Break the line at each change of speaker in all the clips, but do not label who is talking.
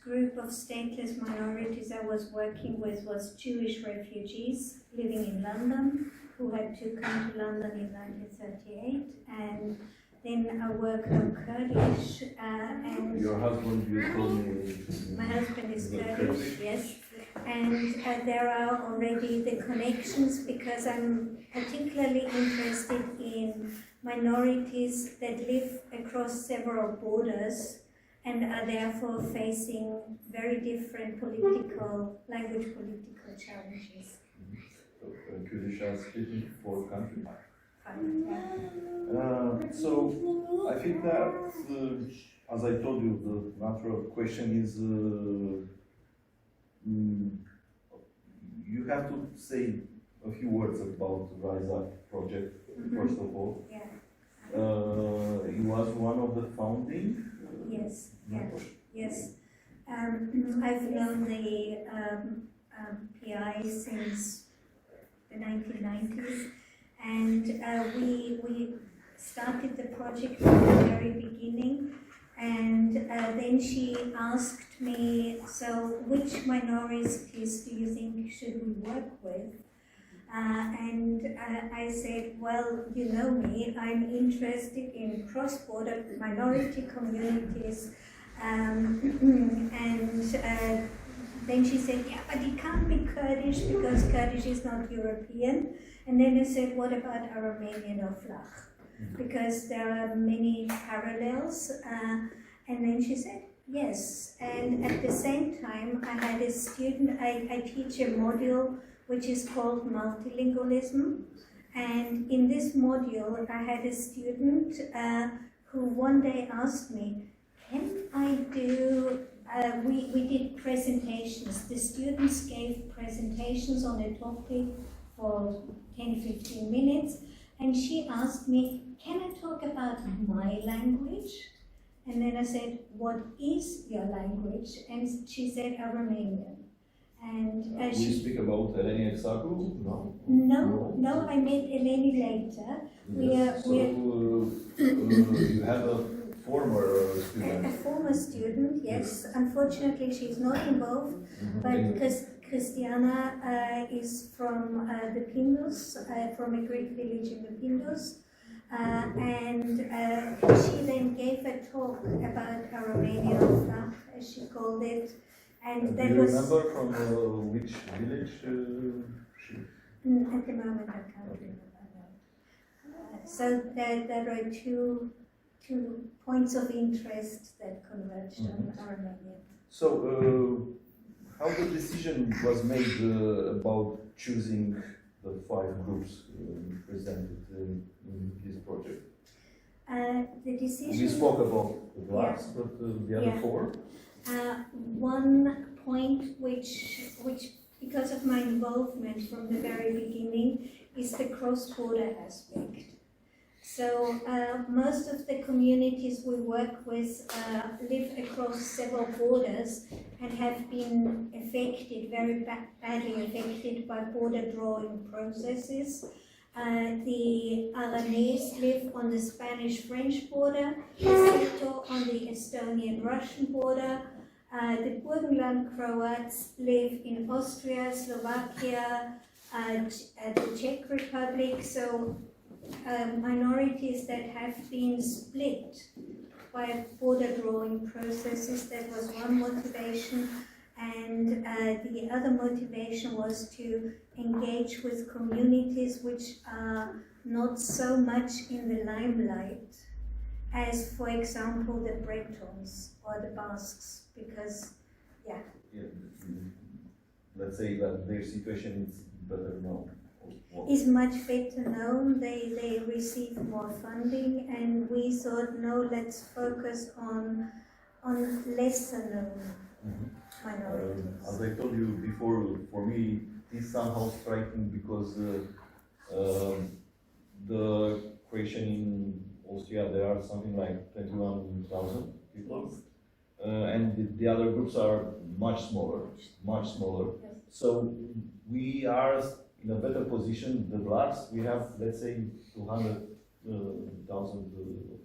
group of stateless minorities I was working with was Jewish refugees living in London who had to come to London in 1938, and then I worked on Kurdish and...
Your husband, you told me...
My husband is Kurdish, yes. And there are already the connections because I'm particularly interested in minorities that live across several borders and are therefore facing very different language political challenges.
So, Kurdish are split into 4 countries.
Yeah.
So, I think that, as I told you, the natural question is, you have to say a few words about the Rise Up project, first of all.
Yeah.
It was one of the founding
Yes,
members.
yes. I've known the PI since the 1990s, and we started the project from the very beginning. And then she asked me, so which minorities do you think should we work with? And I said, well, you know me, I'm interested in cross-border minority communities. And then she said, yeah, but it can't be Kurdish because Kurdish is not European. And then I said, what about Armenian or Flach? Because there are many parallels. And then she said, yes. And at the same time, I had a student, I teach a module which is called multilingualism. And in this module, I had a student who one day asked me, can I do, we did presentations. The students gave presentations on a topic for 10-15 minutes. And she asked me, can I talk about my language? And then I said, what is your language? And she said, Romanian. And
we speak about Eleni Exacu?
No, I met Eleni later.
Yes. You have a former student?
A former student, yes. Unfortunately, she's not involved, but because Christiana is from the Pindus, from a Greek village in the Pindus. And she then gave a talk about Romania, as she called it. And
do you remember from which village she?
At the moment, I can't remember. So there were two points of interest that converged on Romania. So,
how the decision was made about choosing the 5 groups presented in this project?
The decision...
We spoke about the blacks, but the other 4?
One point which, because of my involvement from the very beginning, is the cross-border aspect. So most of the communities we work with live across several borders and have been affected, very badly affected by border drawing processes. The Alanese live on the Spanish-French border, the Seto on the Estonian-Russian border, the Burgenland Croats live in Austria, Slovakia, the Czech Republic, so minorities that have been split by border drawing processes. That was one motivation. And the other motivation was to engage with communities which are not so much in the limelight as, for example, the Bretons or the Basques, because,
let's say that their situation is better known.
Is much better known. They receive more funding, and we thought, no, let's focus on lesser known minorities.
As I told you before, for me it is somehow striking because the Croatian in Austria, there are something like 21,000 people, and the other groups are much smaller.
Yes.
So we are in a better position. The blacks, we have, let's say, 200,000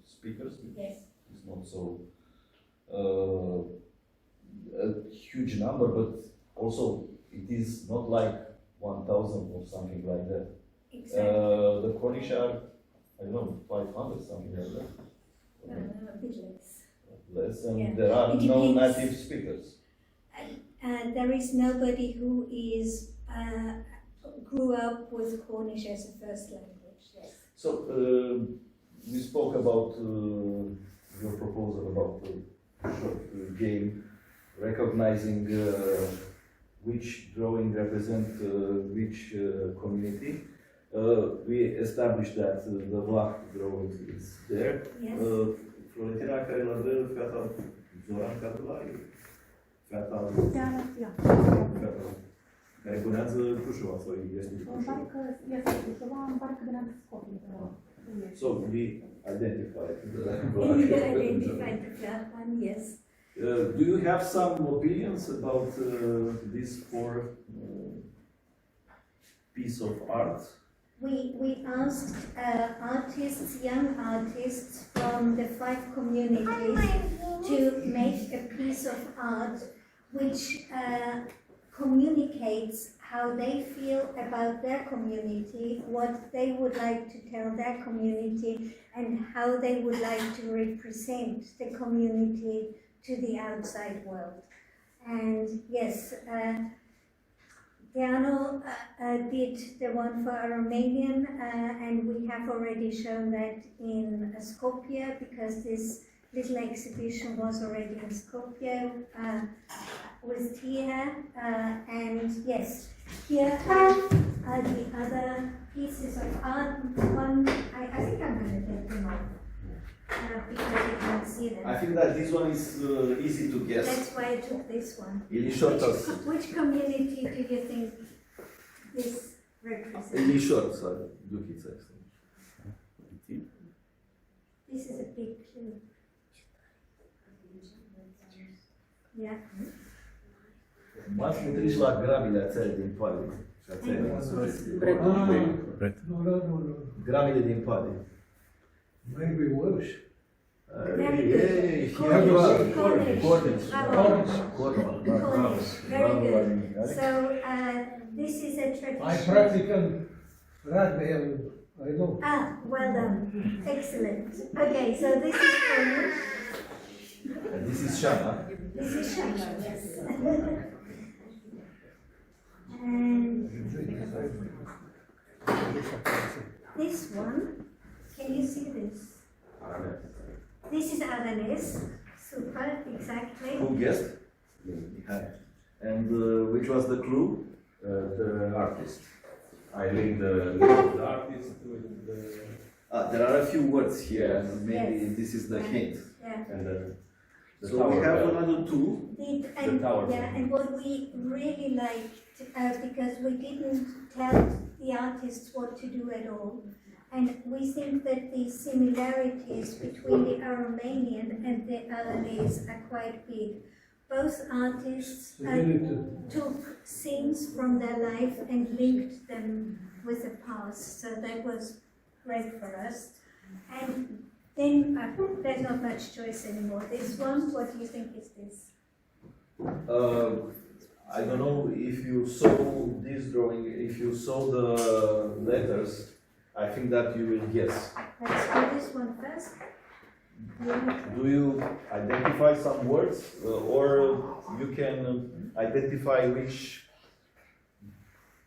speakers.
Yes.
It's not so. huge number, but also it is not like 1,000 or something like that.
Exactly.
The Cornish are, I don't know, 500, something like that.
A bit less.
Less, and
Yeah.
there are
It
no
depends.
native speakers.
There is nobody who is grew up with Cornish as a first language. Yes.
So, we spoke about your proposal about the short game, recognizing which drawing represent which community. We established that the Vlach drawing is there.
Yes.
Florentina care la dă fata Duran fata care punează Crușova sau este de Crușova.
Este Crușova, îmi pare că din Scopie.
So we identified the
You identified the Vlach one, yes.
Do you have some opinions about this piece of art?
We asked artists, young artists from the 5 communities to make a piece of art which communicates how they feel about their community, what they would like to tell their community, and how they would like to represent the community to the outside world. And yes, Diano did the one for a Romanian, and we have already shown that in Skopje, because this little exhibition was already in Skopje with Tia. And yes, here are the other pieces of art. One, I think I'm going to take them off. Because you can't see them.
I think that this one is easy to guess.
That's why I took this one.
Ilișor.
Which community do you think this represents?
Ilișor, să duchița asta.
This is a big clue. Yeah.
M-ați trimis la grabile țării din Pali. Grabile din Pali.
Maybe worse.
Very good. Cornish. Very good. So this is a tradition.
I practical rugby, I know.
Ah, well done. Excellent. Okay, so this is Cornish.
This is Shana.
This is Shana, yes. And this one, can you see this? This is Aranes. Super, exactly.
Who guessed? And which was the clue?
The artist. I link the artist with the...
There are a few words here, and maybe
Yes.
this is the hint.
Yeah.
and the
So
tower
we have
bell.
another two.
And,
tower.
yeah, and what we really liked, because we didn't tell the artists what to do at all, and we think that the similarities between the Aromanian and the Alanese are quite big. Both artists took scenes from their life and linked them with the past, so that was great for us. And then there's not much choice anymore. This one, what do you think is this?
I don't know if you saw this drawing, if you saw the letters, I think that you will guess.
Let's do this one first.
Do you identify some words, or you can identify which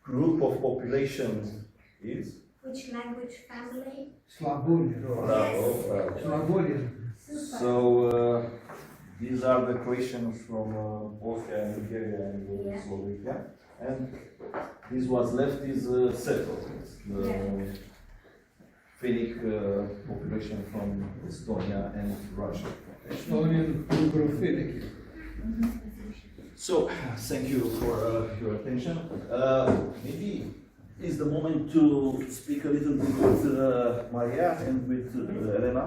group of population is?
Which language family?
Slavonian.
Bravo.
Slavonian.
Super.
So these are the Croatians from Austria and Bulgaria and
Yeah.
Slovakia, and this was left is settled. The Finnic population from Estonia and Russia.
Estonian, Ugro-Finnic.
So thank you for your attention. Maybe is the moment to speak a little bit with Maria and with Elena,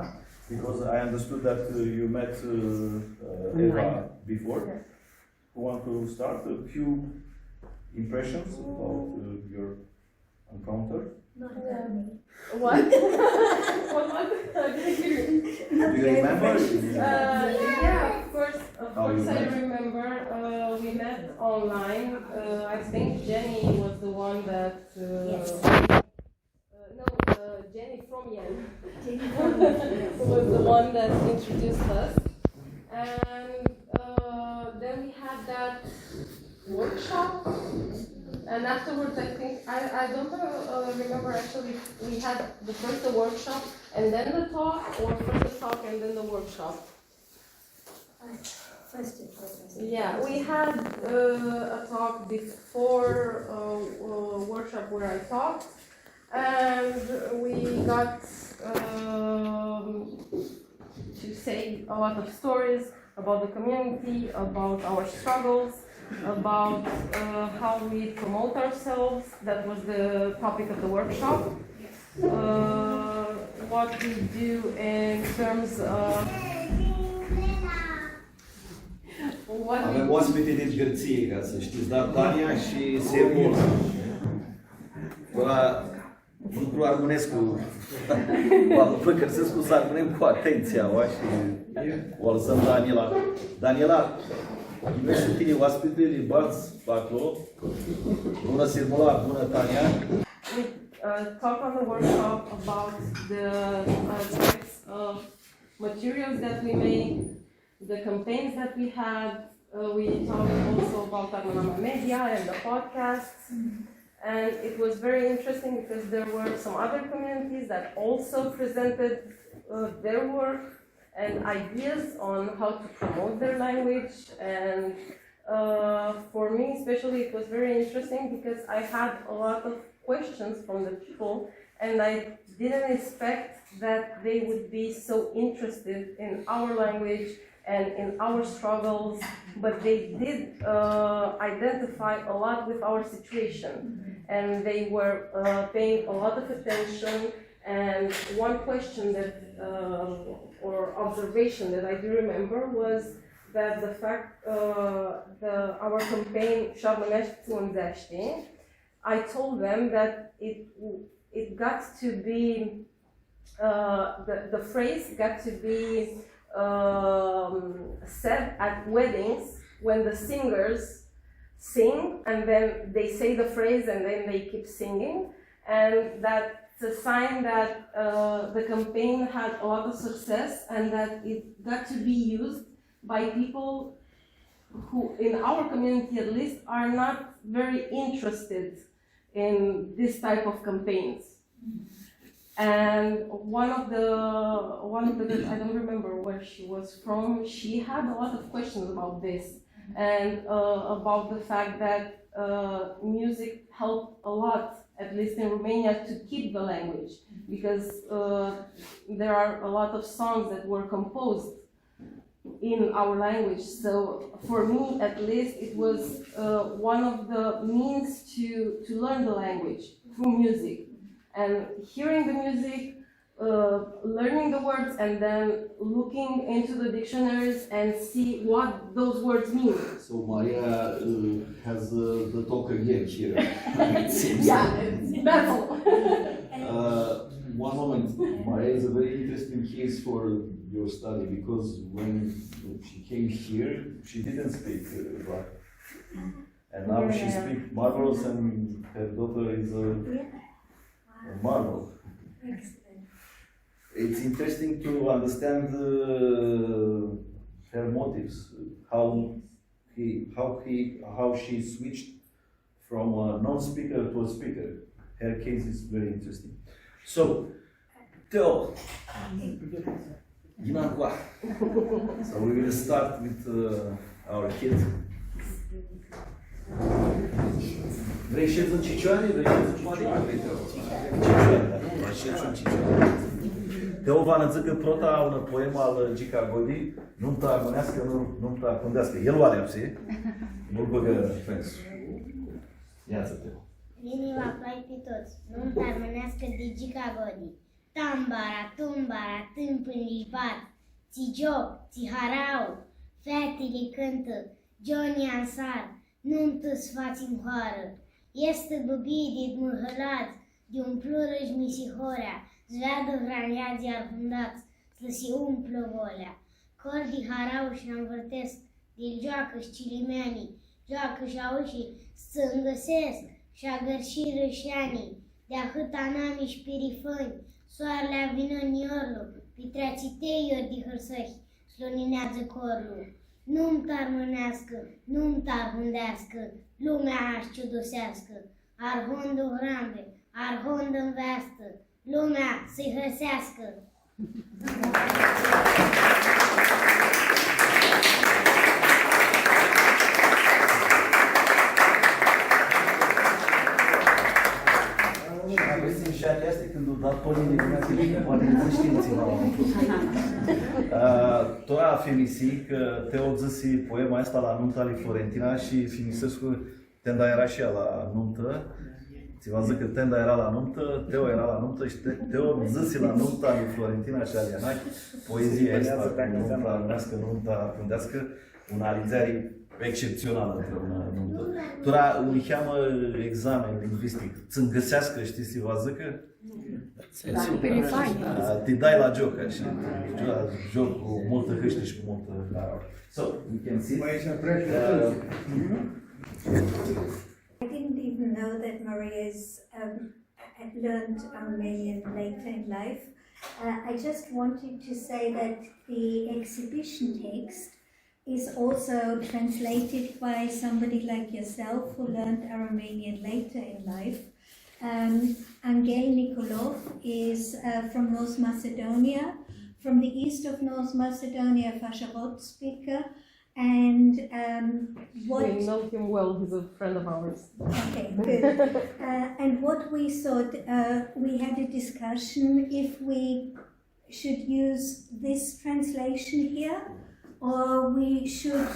because I understood that you met Eva before. Who want to start? A few impressions about your encounter?
Not about me.
What? What? I didn't hear you.
Do you remember?
Yeah, of course
How you
I
met?
remember. We we met online. I think Jenny was the one that.
Yes.
No, Jenny from Yen was the one that introduced us. And then we had that workshop. And afterwards, I think, I don't remember actually, we had the first the workshop and then the talk, or first the talk and then the workshop.
First it was.
Yeah, we had a talk before workshop where I talked, and we got to say a lot of stories about the community, about our struggles, about how we promote ourselves. That was the topic of the workshop. What we do in terms of
Avem oaspete din Gărție, ca să știți, da? Tania și Sermul. Lucru Armânescu. După Cărsescu să armânem cu atenția, și o lăsăm Daniela. Daniela, iubești cu tine oaspetele, bați acolo. Bună Sermula, bună Tania.
We talk on the workshop about the types of materials that we make, the campaigns that we had. We talked also about Agronoma Media and the podcasts. And it was very interesting because there were some other communities that also presented their work and ideas on how to promote their language. And for me especially, it was very interesting because I had a lot of questions from the people, and I didn't expect that they would be so interested in our language and in our struggles, but they did identify a lot with our situation, and they were paying a lot of attention. And one question that, or observation that I do remember was that the fact, our campaign, Șarmânești Unzești, I told them that it got to be, the phrase got to be said at weddings when the singers sing and then they say the phrase and then they keep singing, and that's a sign that the campaign had a lot of success and that it got to be used by people who, in our community at least, are not very interested in this type of campaigns. And one of the I don't remember where she was from, she had a lot of questions about this and about the fact that music helped a lot, at least in Romania, to keep the language, because there are a lot of songs that were composed in our language. So for me, at least, it was one of the means to learn the language through music. And hearing the music, learning the words, and then looking into the dictionaries and see what those words mean.
So Maria has the talk again here. It seems.
Yeah, that's all.
One moment, Maria is a very interesting case for your study because when she came here, she didn't speak Duran. And now she speaks marvelous, and her daughter is a marvel.
Excellent.
It's interesting to understand her motives, how she switched from a non-speaker to a speaker. Her case is very interesting. So, Teo, so we will start with our kids. Vrei și în Cicioane? Vrei și în Cicioane? Teo va nățăcă prota un poem al Gica Godi, nu-mi ta armânească, nu-mi ta cundească. El o alepse, nu-l băgă fensul. Ia-ți, Teo.
Vini va plai pe toți, nu-mi tarmânească de Gica Godi. Tambara, tumbara, tâmpâni bat, ți joc, ți harau, fetele cântă, Johnny Ansar, nu-mi tăs faci în hoară. Este băbidit mâhălați, de umplură-și misihorea, zveadă vraniați arhundați, să-si umplă volea. Cordi harau și învârtesc, de-l joacă-și cilimeanii, joacă și auși, să-mi găsesc, și-a gărși râșanii, de-a hâta nami șpirifăni, soarele vină în iorlu, pitreații tei ori de hârsăhi, sloninează corlu. Nu-mi tarmânească, nu-mi tarhundească, lumea aș ciudusească, arhondul hrambe, arhondă-n veastă, lumea să-i hăsească.
Și este când o dat Toni dimineața, poate nu știți Tora femisi că te odzăsi poema asta la nunta lui Florentina și Finisescu tenda era și ea la nuntă. Ți-v-am zis că tenda era la nuntă, Teo era la nuntă și Teo zăsi la nunta lui Florentina și Alianache. Poezia asta, nunta armească, nunta pundească, un alițare excepțională între una nuntă. Tora îi cheamă examen lingvistic. Să-mi găsească, știți, v-a zis că? Te dai la joc, așa. Joc cu multă hâște și cu multă... So, we can see.
I didn't even know that Maria's learned Armenian later in life. I just wanted to say that the exhibition text is also translated by somebody like yourself who learned Armenian later in life. Angel Nikolov is from North Macedonia, from the east of North Macedonia, Fasharot speaker, and what...
We know him well, he's a friend of ours.
Okay, good. And what we thought, we had a discussion if we should use this translation here, or we should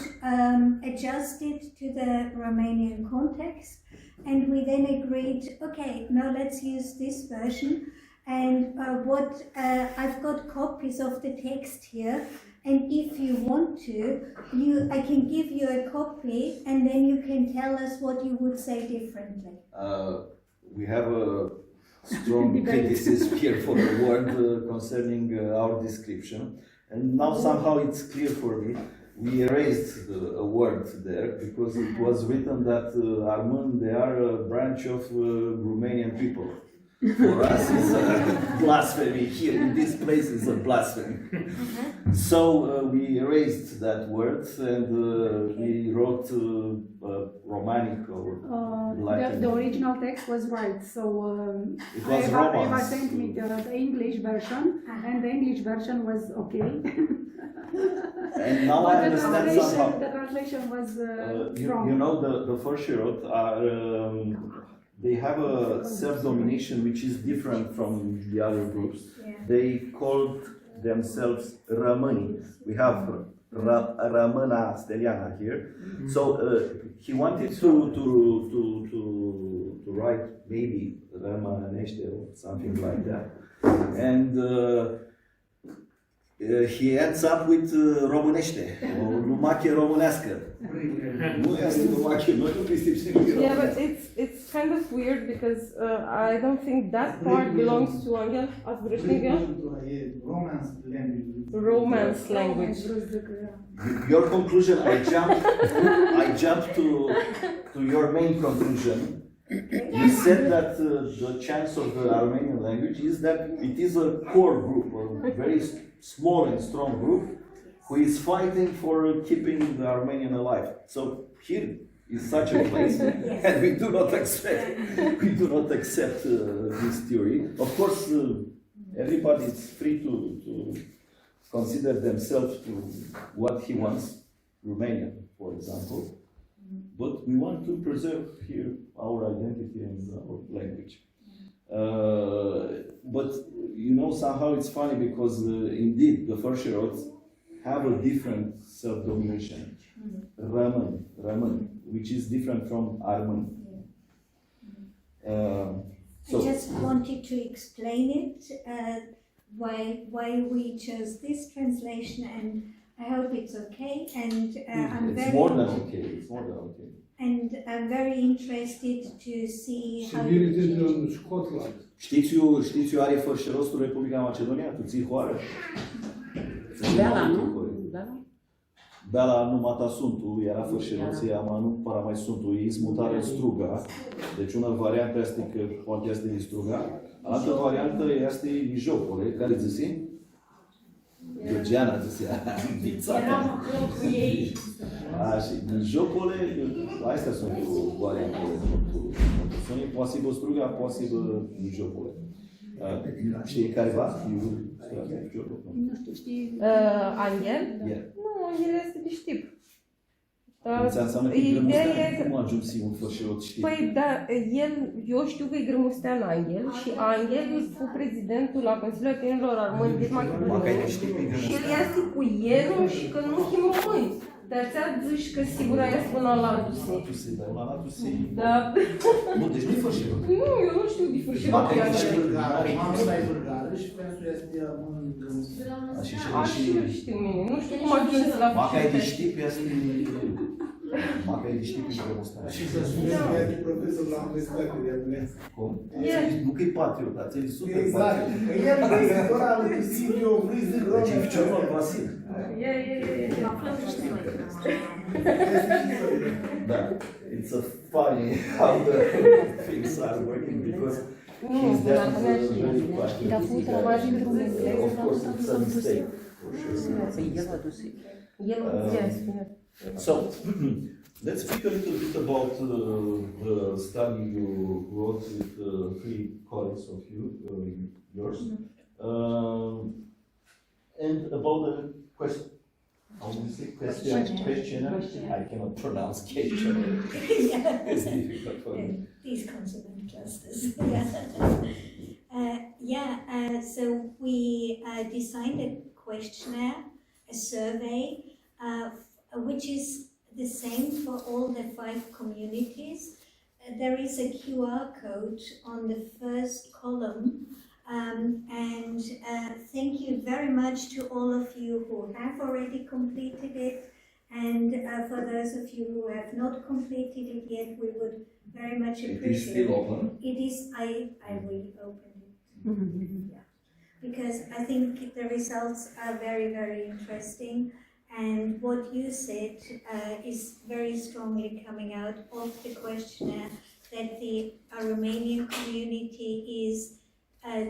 adjust it to the Romanian context. And we then agreed, okay, now let's use this version. And I've got copies of the text here. And if you want to, I can give you a copy, and then you can tell us what you would say differently.
We have a strong criticism here for the word concerning our description. And now somehow it's clear for me. We erased a word there because it was written that Armeni, they are a branch of Romanian people. For us, it's a blasphemy. Here in this place, it's a blasphemy. So we erased that word and we wrote Romanic or Latin.
The original text was right, so
it was
Eva
Romance.
sent me the English version, and the English version was okay.
And now I understand somehow.
The translation was wrong.
You know, the first Shirot are, they have a self-domination which is different from the other groups.
Yeah.
They called themselves Ramani. We have Ramana Steliana here. So he wanted to write maybe Ramanește or something like that. And he ends up with românește, o lumache românească. Nu este lumache, noi nu pristipsim.
Yeah, but it's kind of weird because I don't think that part belongs to Anglia. Romance language.
Your conclusion, I jumped to your main conclusion. You said that the chance of the Armenian language is that it is a core group, a very small and strong group, who is fighting for keeping the Armenian alive. So here is such a place, and we do not accept this theory. Of course, everybody is free to consider themselves to what he wants, Romanian, for example. But we want to preserve here our identity and our language. But you know, somehow it's funny because indeed the first Shirots have a different self-domination, Raman, which is different from Arman.
I just wanted to explain it, why we chose this translation, and I hope it's okay. And I'm
It's
very
more than okay. It's more than okay.
And I'm very interested to see how you
Civility
change
in
it.
Scotland.
Știți are fărșărostul Republica Macedonia? Tu ții hoară?
Bela, nu? Bela?
Bela numata suntul, era fărșeloție, ama nu para mai suntul, e smutare struga. Deci una variantă este că poate este din struga. Altă variantă este mijocole, care zice? Georgiana zicea, vițată. Și mijocole, astea sunt variantele. Sunt posibil struga, posibil mijocole. Și careva?
Nu știu, știi?
Angel?
Yeah.
Nu, Angel este de știp.
Înseamnă că e grămustea. Cum ajungi un fărșelot știi?
Păi da, eu știu că e grămustean Angel și Angel e fu prezidentul la Consiliul Atenilor Armâni din Macedonia. Și el este cu el și că nu chim români. Dar ți-a zici că sigur aia spune la Andamusi.
Dar la Andamusi...
Da.
Nu, deci nu-i fărșelot.
Nu, eu nu știu de fârșitul.
Mama e bulgară și pensul este un
Așa nu știu mine, nu știu cum ajungi la
Maca e de știp, este... Maca e de știp în grămustea.
Și să spuneți că e profesor la universitate de engleză.
Cum? Nu că e patriot, dar ți-e super
Exact.
patriot.
El e doar al lui Silviu, lui Zigron.
Deci e ficiorul Vasil. Da, it's a funny how the things are working because he's definitely very patriotic. Of course, it's a mistake. So, let's speak a little bit about the study you wrote with three colleagues of yours, and about the question. How do you say questionnaire? I cannot pronounce question. It's difficult for me.
These consonant clusters. So we designed a questionnaire, a survey, which is the same for all the 5 communities. There is a QR code on the first column. And thank you very much to all of you who have already completed it, and for those of you who have not completed it yet, we would very much appreciate it.
It is still open?
It is, I will open it. Yeah. Because I think the results are very, very interesting, and what you said is very strongly coming out of the questionnaire, that the Romanian community is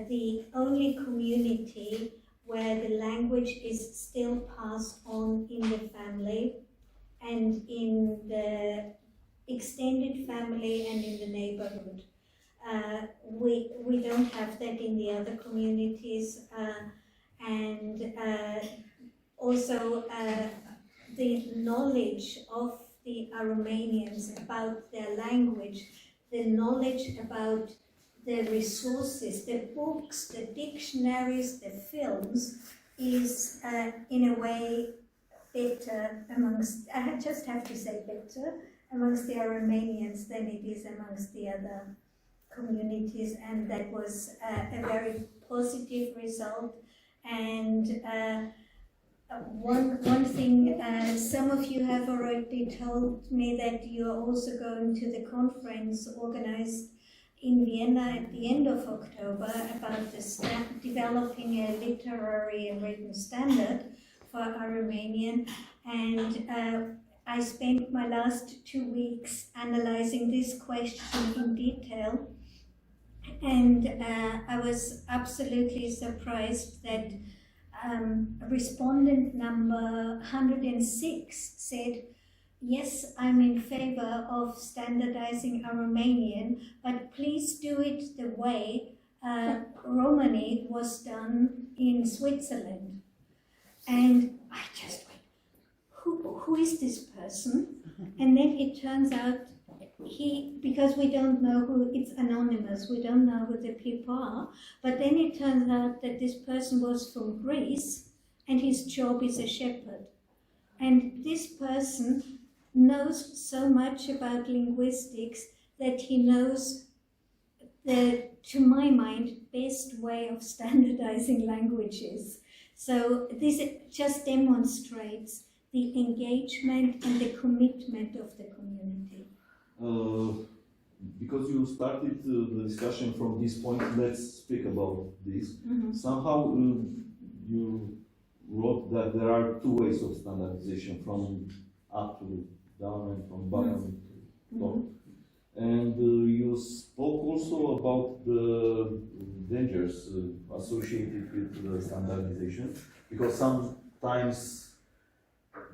the only community where the language is still passed on in the family and in the extended family and in the neighborhood. We don't have that in the other communities, and also the knowledge of the Romanians about their language, the knowledge about the resources, the books, the dictionaries, the films, is in a way better amongst, I just have to say better, amongst the Romanians than it is amongst the other communities, and that was a very positive result. And one thing, some of you have already told me that you're also going to the conference organized in Vienna at the end of October about developing a literary and written standard for Romanian, and I spent my last 2 weeks analyzing this question in detail, and I was absolutely surprised that respondent number 106 said, yes, I'm in favor of standardizing Romanian, but please do it the way Romani was done in Switzerland. And I just went, who is this person? And then it turns out because we don't know who, it's anonymous, we don't know who the people are, but then it turns out that this person was from Greece and his job is a shepherd. And this person knows so much about linguistics that he knows the, to my mind, best way of standardizing languages. So this just demonstrates the engagement and the commitment of the community.
Because you started the discussion from this point, let's speak about this. Somehow you wrote that there are two ways of standardization, from up to down and from bottom to top. And you spoke also about the dangers associated with the standardization, because sometimes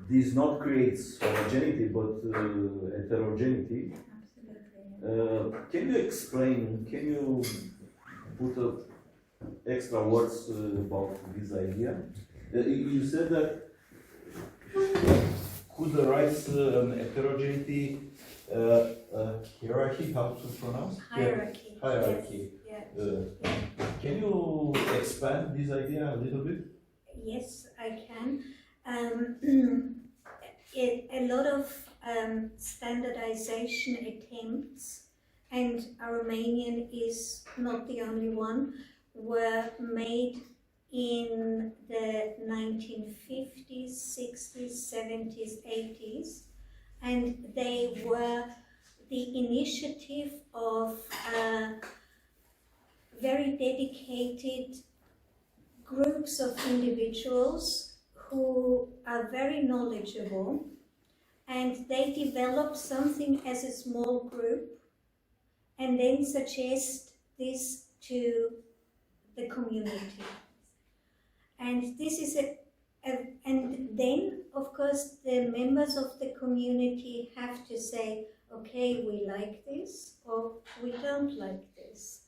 this not creates homogeneity but heterogeneity.
Absolutely.
Can you explain, can you put extra words about this idea? You said that could arise an heterogeneity hierarchy, how to pronounce?
Hierarchy.
Hierarchy.
Yes. Yeah.
Can you expand this idea a little bit?
Yes, I can. A lot of standardization attempts, and Romanian is not the only one, were made in the 1950s, 60s, 70s, 80s, and they were the initiative of very dedicated groups of individuals who are very knowledgeable, and they develop something as a small group and then suggest this to the community. And this is and then of course the members of the community have to say, okay, we like this or we don't like this.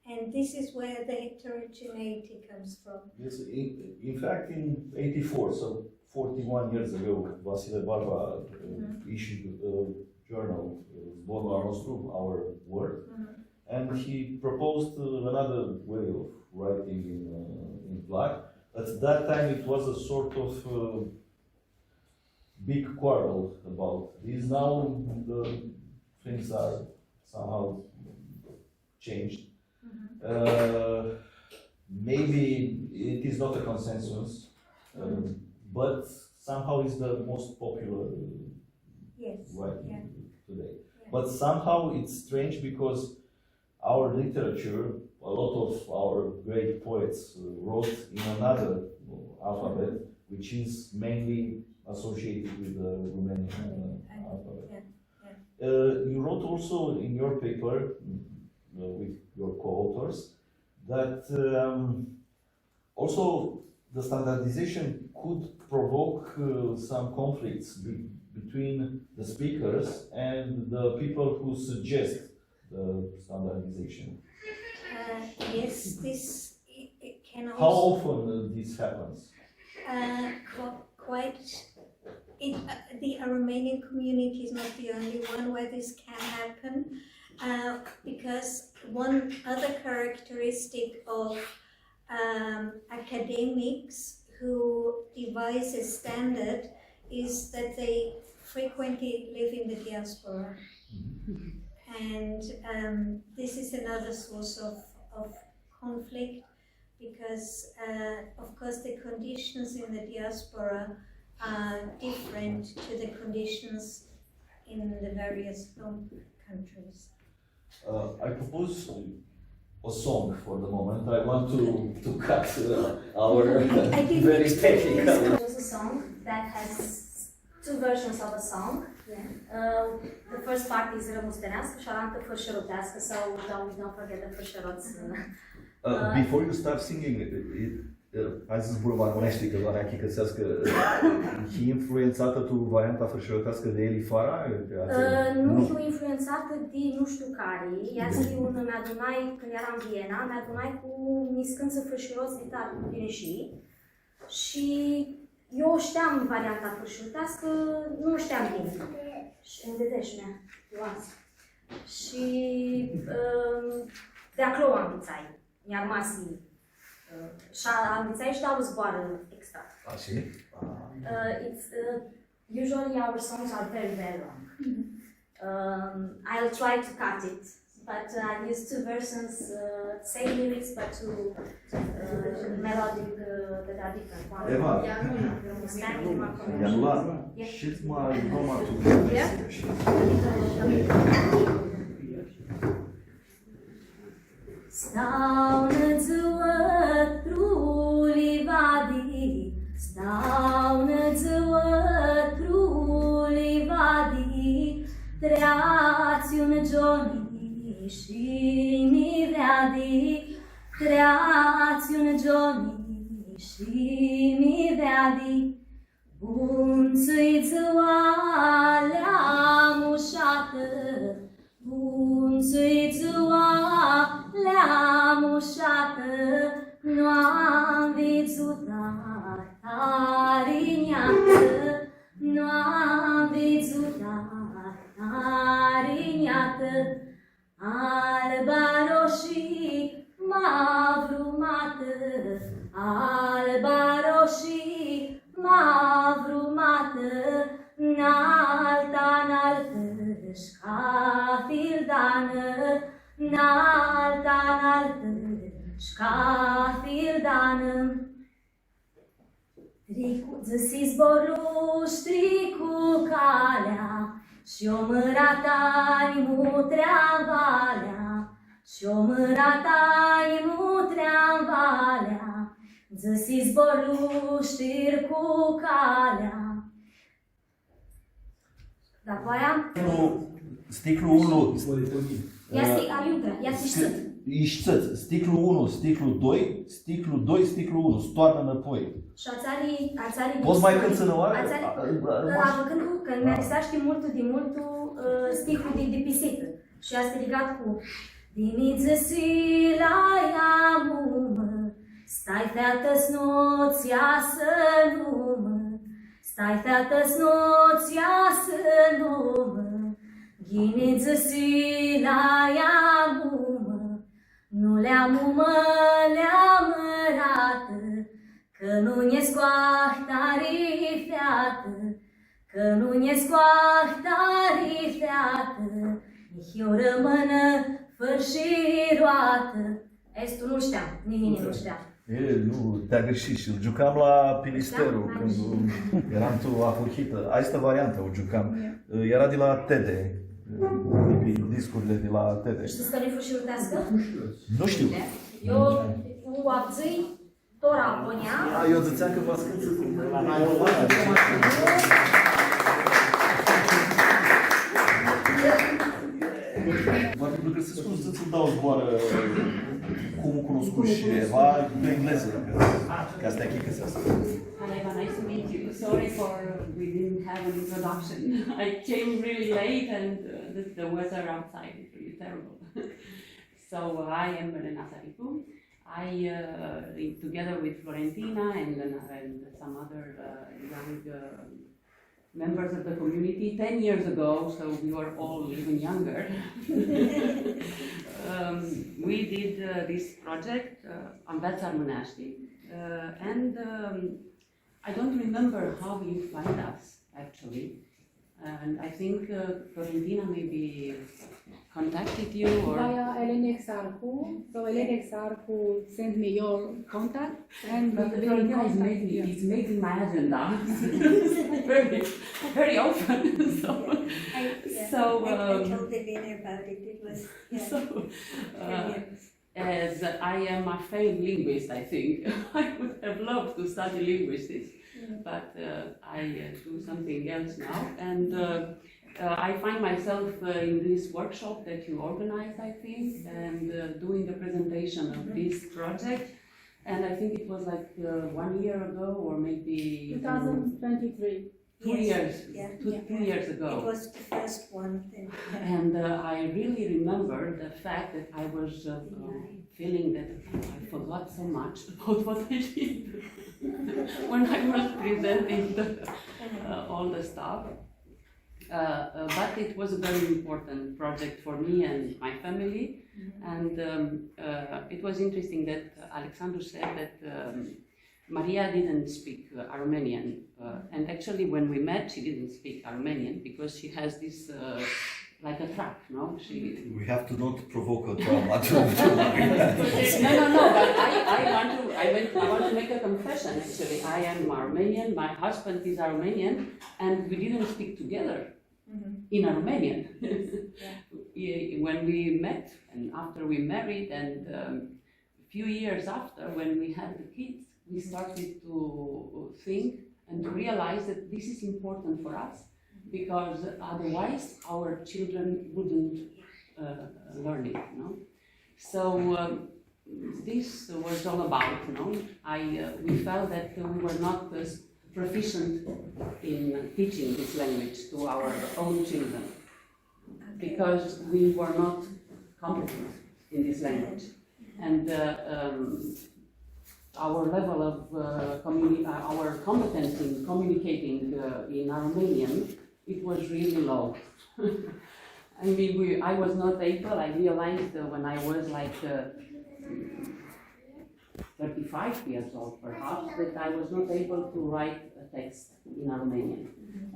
And this is where the heterogeneity comes from.
Yes, in fact, in 84, so 41 years ago, Vasile Barba issued a journal, Zborul nostru, our word, and he proposed another way of writing in black. At that time, it was a sort of big quarrel about this. Now the things are somehow changed. Maybe it is not a consensus, but somehow it's the most popular writing today.
Yeah.
But somehow it's strange because our literature, a lot of our great poets wrote in another alphabet, which is mainly associated with the Romanian alphabet. You wrote also in your paper, with your co-authors, that also the standardization could provoke some conflicts between the speakers and the people who suggest the standardization.
Yes, this it can also.
How often this happens?
Quite. The Romanian community is not the only one where this can happen. Because one other characteristic of academics who devise a standard is that they frequently live in the diaspora. And this is another source of conflict, because of course the conditions in the diaspora are different to the conditions in the various home countries.
I propose a song for the moment. I want to cut our very technical.
It was a song that has two versions of a song. The first part is rămustenească și altă fârșărotească sau don't forget the fârșăroți.
Before you start singing, ai zis vorba românește că doar aici găsească, e influențată tu varianta fârșărotească de Eli Fara?
Nu știu influențată de nu știu care. Ea mi-adunai, când eram în Viena, mi-adunai cu niscând să fârșăroți de tare cu bine și eu știam varianta fârșărotească, nu știam bine. Și îmi vedești mea, și de acolo am vițai. Mi-a rămas și am vițai și dau zboară extra. It's usually our songs are very, very long. I'll try to cut it, but I use two versions, same lyrics, but two melodic that are different.
Eva, Janula, she's my Roma to
Stau në zëllët truli vadi, treați un Johnny și mi veadi, treați un Johnny și mi veadi, bunțuițua le-am ușată, bunțuițua le-am ușată, nu am văzut ariniată, nu am văzut ariniată, alba roșii m-a vrumată, alba roșii m-a vrumată, n-altă șcafildană, n-altă șcafildană. Zăsi zboruști cu calea și-o măratani mutrea-n valea, și-o măratani mutrea-n valea, zăsi zboruști cu calea. După aia?
Sticlu 1.
Ia aliutra, ia șțât.
Ișțăț. Sticlu 1, sticlu 2, sticlu 2, sticlu 1. Stoarnă înapoi.
Și ațarii
Poți mai cânti în oare?
Că mi-a risat știi multul sticlu de pisică. Și a strigat cu Dimiță si la ea mumă, stai feată-s noția să numă, stai feată-s noția să numă, ghiniță si la ea mumă, nu le-a mumă, le-a mărată, că nu-ne scoahtari feată, că nu-ne scoahtari feată, eu rămână fărșiroată. Tu nu știam, nimeni nu știa.
Nu, te-a greșit și îl jucam la Pilisteru când eram tu apuchită. Asta variantă o jucam. Era de la Tede. Discurile de la Tede.
Știți că nu-i fărșirotească?
Nu știu.
Eu cu abțâi, tora ponea.
Eu ziceam că v-ați cântit. Poate că să spun să-ți dau zboară cum cunoscut și Eva în engleză, că asta e chică să asta.
Hi Eva, nice to meet you. Sorry for we didn't have an introduction. I came really late and the weather outside is really terrible. So I am Elena Saricu. I, together with Florentina and some other young members of the community 10 years ago, so we were all even younger. We did this project, Învață Armânești, and I don't remember how you find us actually. And I think Florentina maybe contacted you or...
Via Elena Exarcu. So Elena Exarcu sent me your contact and
Florentina is making my agenda very often.
I told Elena about it. It was
as I am a failed linguist, I think I would have loved to study linguistics, but I do something else now, and I find myself in this workshop that you organized, I think, and doing the presentation of this project, and I think it was like 1 year ago, or maybe
2023.
2 years,
Yeah.
2 years ago.
It was the first one. Then.
And I really remember the fact that I was feeling that I forgot so much about what I did when I was presenting all the stuff. But it was a very important project for me and my family. And it was interesting that Alexandru said that Maria didn't speak Armenian, and actually when we met she didn't speak Armenian because she has this like a track, no?
We have to not provoke a drama.
No, but I want to make a confession actually. I am Armenian, my husband is Armenian, and we didn't speak together in Armenian. When we met and after we married and a few years after when we had the kids, we started to think and to realize that this is important for us because otherwise our children wouldn't learn it, no? So this was all about, no? We felt that we were not proficient in teaching this language to our own children because we were not competent in this language. And our level of our competence in communicating in Armenian, it was really low. I mean, I was not able, I realized when I was like 35 years old perhaps, that I was not able to write a text in Armenian.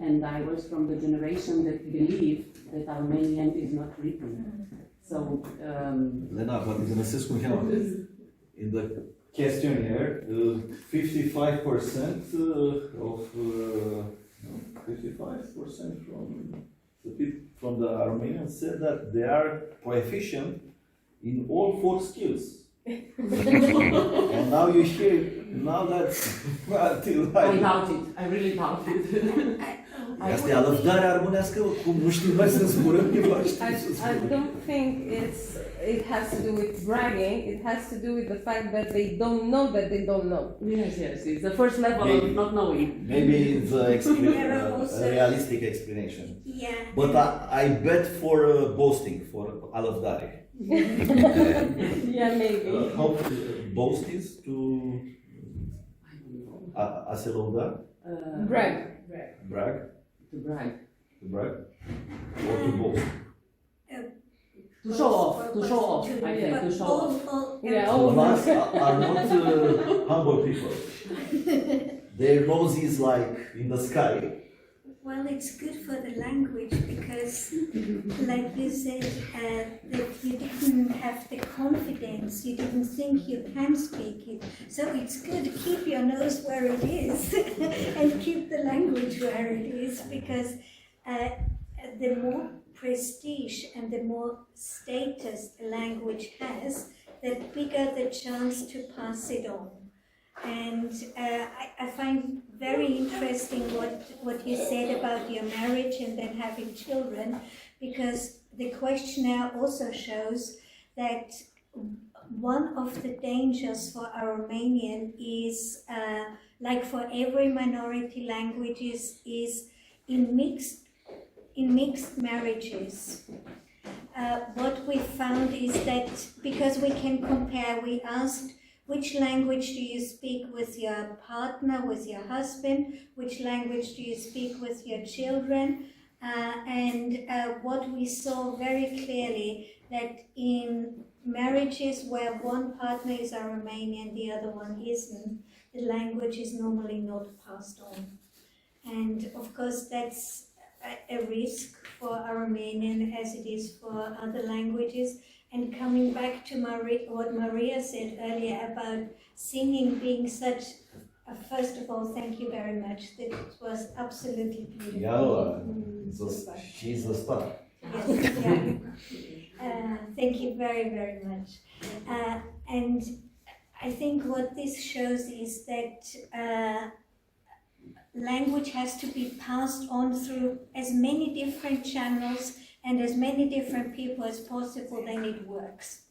And I was from the generation that believed that Armenian is not written. So,
Lena, poate găsesc cum cheamă. In the questionnaire, 55% of 55% from the people from the Armenians said that they are proficient in all 4 skills. And now you hear, now that's until
I doubt it, I really doubt it.
Asta e alăptarea armânească, cum nu știm noi să zburăm,
I don't think it has to do with bragging, it has to do with the fact that they don't know that they don't know.
Yes, it's the first level of not knowing.
Maybe it's a realistic explanation.
Yeah.
But I bet for boasting, for alăptare.
Yeah, maybe.
How boast is to
I don't know.
a se lăuda?
Brag.
Brag?
To brag.
To brag? Or to boast?
To show off, I think, to show off.
Yeah,
So last are not humble people. Their nose is like in the sky.
Well, it's good for the language because, like you said, that you didn't have the confidence, you didn't think you can speak it. So it's good to keep your nose where it is and keep the language where it is because the more prestige and the more status a language has, the bigger the chance to pass it on. And I find very interesting what you said about your marriage and then having children, because the questionnaire also shows that one of the dangers for Armenian is, like for every minority languages, is in mixed marriages. What we found is that because we can compare, we asked, which language do you speak with your partner, with your husband? Which language do you speak with your children? And what we saw very clearly that in marriages where one partner is Armenian, the other one isn't, the language is normally not passed on. And of course that's a risk for Armenian as it is for other languages. And coming back to what Maria said earlier about singing being such, first of all, thank you very much. That was absolutely beautiful.
Yeah, she's a star.
Yes, yeah. Thank you very, very much. And I think what this shows is that language has to be passed on through as many different channels and as many different people as possible, then it works.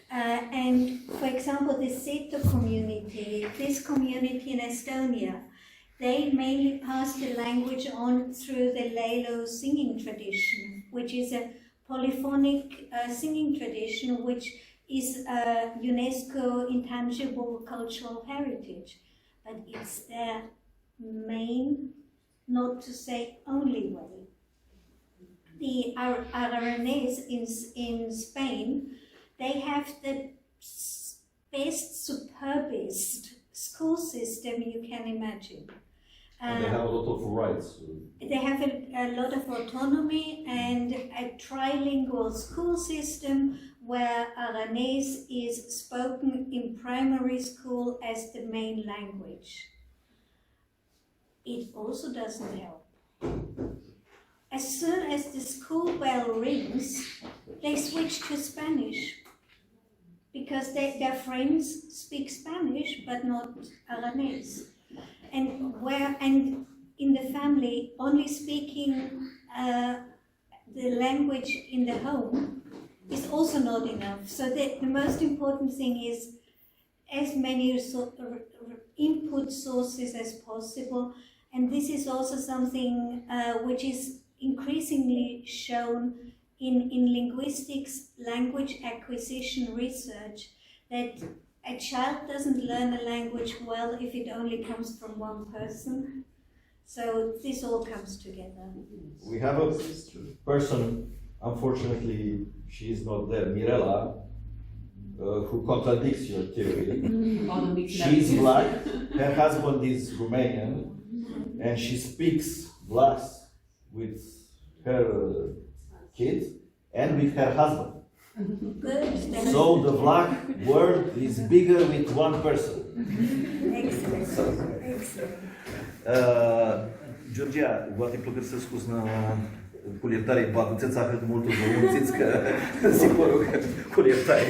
And for example, the Seto community, this community in Estonia, they mainly pass the language on through the Lelo singing tradition, which is a polyphonic singing tradition, which is a UNESCO intangible cultural heritage. But it's their main, not to say only way. The Aragonese in Spain, they have the best, superbest school system you can imagine.
And they have a lot of rights.
They have a lot of autonomy and a trilingual school system where Aragonese is spoken in primary school as the main language. It also doesn't help. As soon as the school bell rings, they switch to Spanish because their friends speak Spanish but not Aragonese. And in the family only speaking the language in the home is also not enough. So the most important thing is as many input sources as possible, and this is also something which is increasingly shown in linguistics, language acquisition research, that a child doesn't learn a language well if it only comes from one person. So this all comes together.
We have a person, unfortunately, she is not there, Mirela, who contradicts your theory. She's black, her husband is Romanian, and she speaks Vlach with her kids and with her husband.
Good.
So the Vlach word is bigger with one person.
Excellent. Excellent.
Georgia, poate plăcut să scuz na coliertare, baduțeți atât mult vă mulțiți că sigurul că coliertare.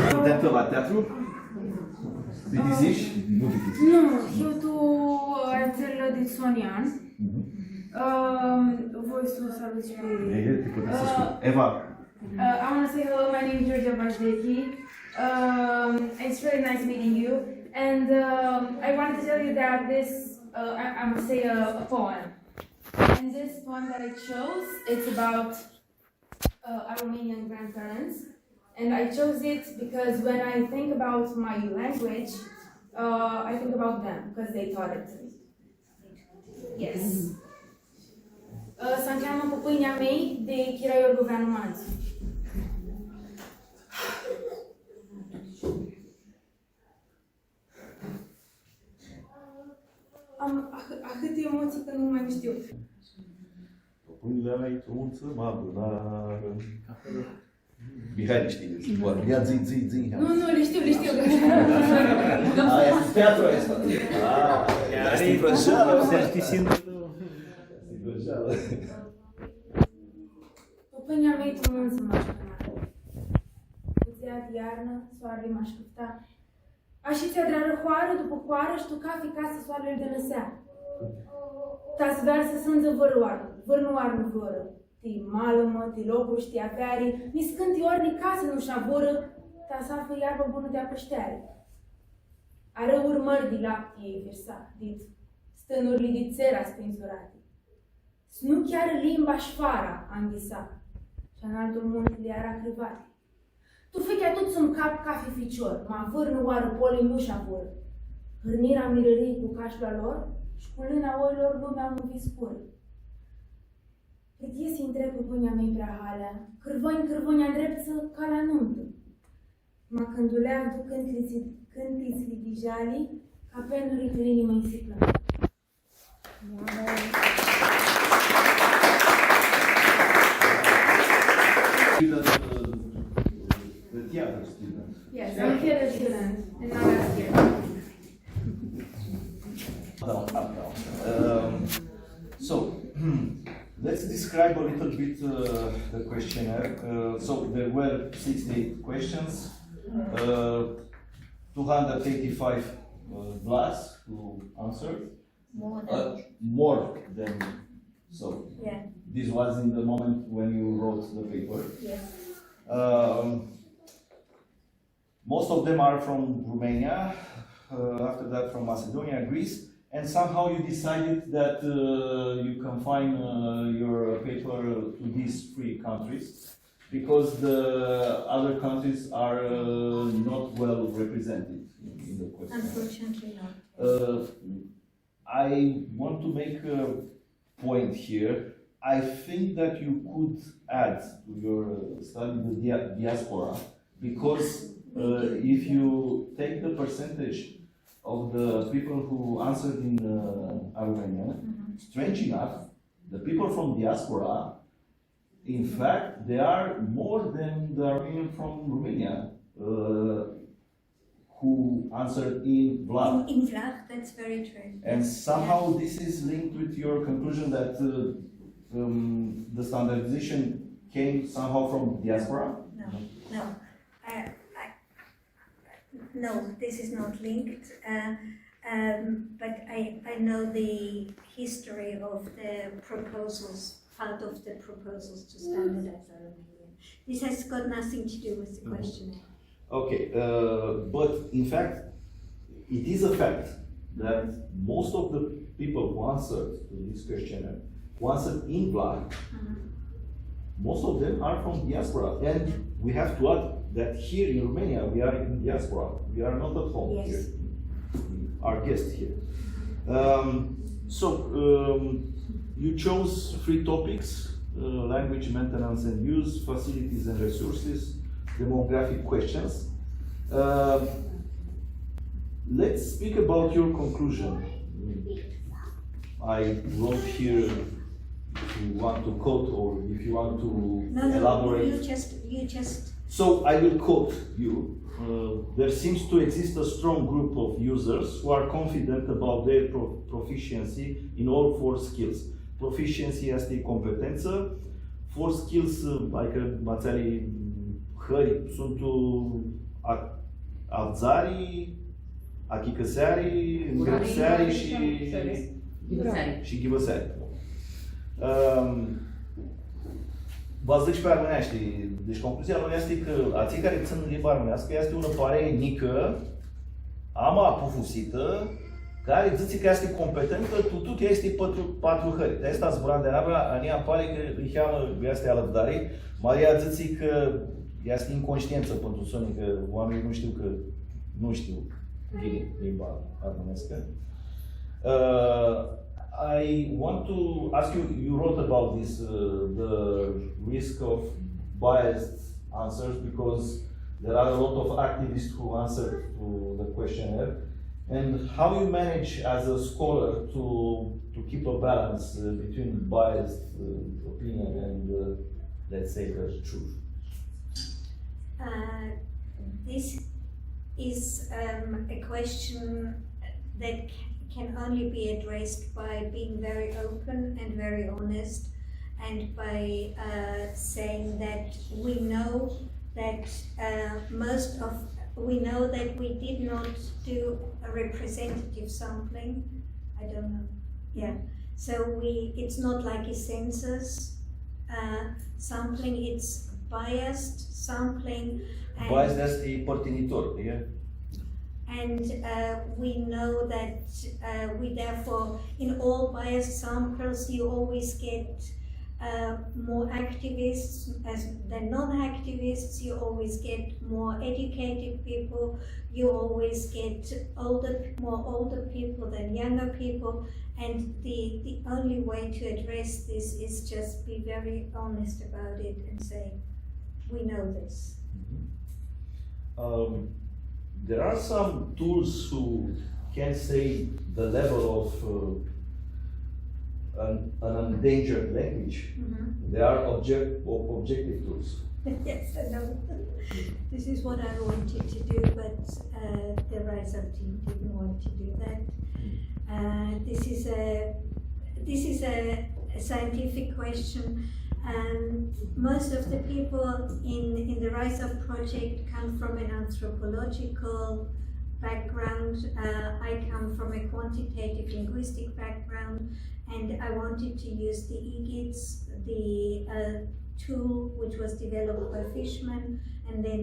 Studentă la teatru? Vidiziș? Nu vidiziș.
Nu, eu tu ațel din Sonian. Voi să salut și pe
Eva.
I want to say hello, my name is Georgia Bajdeki. It's really nice meeting you. And I wanted to tell you that this, I'm going to say a poem. And this poem that I chose, it's about our Romanian grandparents. And I chose it because when I think about my language, I think about them, because they taught it to me. Yes. Se cheamă Pupâinea mei de Chira Iorgoveanu Manțu. Am atât emoții că nu mai știu.
Până la trunță mă bunară. Mihai știi, doar ia zi.
Nu, le știu.
Aia este teatru ăsta. Dar știi vrăjeală, știi singur.
Pupâinea mei tu mânță m-aș păna. Uțeat iarnă, soarele m-aș căpta. Așițea de-a răhoară după coară și tu ca fi casă soarele de lăsea. Ta-ți versă sânză vărnuară vără. Ti mală-mă, ti locuri, ti apeari, ni scânti ori ni casă nu-și avoră, ta s-află iarbă bună de apășteare. Are urmări de lapte ei versa, dit stănurile de țera sprinzurate. Nu chiar limba șfara am visat, și în altul munte le era crivate. Tu fechea tot un cap ca fi ficior, mă vârnă oară poli nu-și avoră. Hârnirea mirării cu cașla lor și cu lâna oilor lumea un vis pură. Cât ies întreg pupâinea mei prea halea, cârvăni îndrepță ca la nuntă. Mă cânduleam tu cântiți dijali, ca penurii de inimă insiflă.
The theater student.
Yes, I'm a theater student, and now last year.
So, let's describe a little bit the questionnaire. So there were 68 questions, 285 Vlachs who answered. More than so.
Yeah.
This was in the moment when you wrote the paper.
Yes.
Most of them are from Romania, after that from Macedonia, Greece, and somehow you decided that you confine your paper to these three countries because the other countries are not well represented in the question.
Unfortunately not.
I want to make a point here. I think that you could add to your study the diaspora because if you take the percentage of the people who answered in Armenian, strange enough, the people from diaspora, in fact, they are more than the Armenian from Romania who answered in Vlach.
In Vlach, that's very true.
And somehow this is linked with your conclusion that the standardization came somehow from diaspora?
No, this is not linked. but I know the history of the proposals, part of the proposals to standardize Armenian. This has got nothing to do with the questionnaire.
Okay, but in fact, it is a fact that most of the people who answered to this questionnaire, who answered in black, most of them are from diaspora. And we have to add that here in Romania, we are in diaspora. We are not at home
Yes.
here. Our guest here. You chose 3 topics: language maintenance and use, facilities and resources, demographic questions. Let's speak about your conclusion. I wrote here if you want to quote or if you want to elaborate.
You just.
So I will quote you. There seems to exist a strong group of users who are confident about their proficiency in all 4 skills. Proficiency este competență. 4 skills, adică mațali hări, sunt avzarii, achicăsearii, îngrețearii și ghivăsearii. Vă zic și pe armeneaști. Deci concluzia lui este că ații care țin limba armenească este una pare nică, ama pufusită, care zice că este competentă, tutut este patru hări. De asta zburan de nabra, ania pare că îi cheamă, este alăptare, Maria zice că este inconștiență pentru sonii, că oamenii nu știu limba armenească. I want to ask you, you wrote about this, the risk of biased answers, because there are a lot of activists who answered to the questionnaire, and how you manage as a scholar to keep a balance between biased opinion and, let's say, the truth.
This is a question that can only be addressed by being very open and very honest, and by saying that we know that we know that we did not do a representative sampling. I don't know. Yeah. So it's not like a census sampling. It's biased sampling.
Biased este părtinitor, yeah?
And we know that we therefore, in all biased samples, you always get more activists than non-activists, you always get more educated people, you always get more older people than younger people, and the only way to address this is just be very honest about it and say, we know this.
There are some tools who can say the level of an endangered language.
Mm-hmm.
They are objective tools.
Yes, I know. This is what I wanted to do, but the RISE-UP team didn't want to do that. This is a scientific question. Most of the people in the RISE-UP project come from an anthropological background. I come from a quantitative linguistic background, and I wanted to use the EGIDS, the tool which was developed by Fishman, and then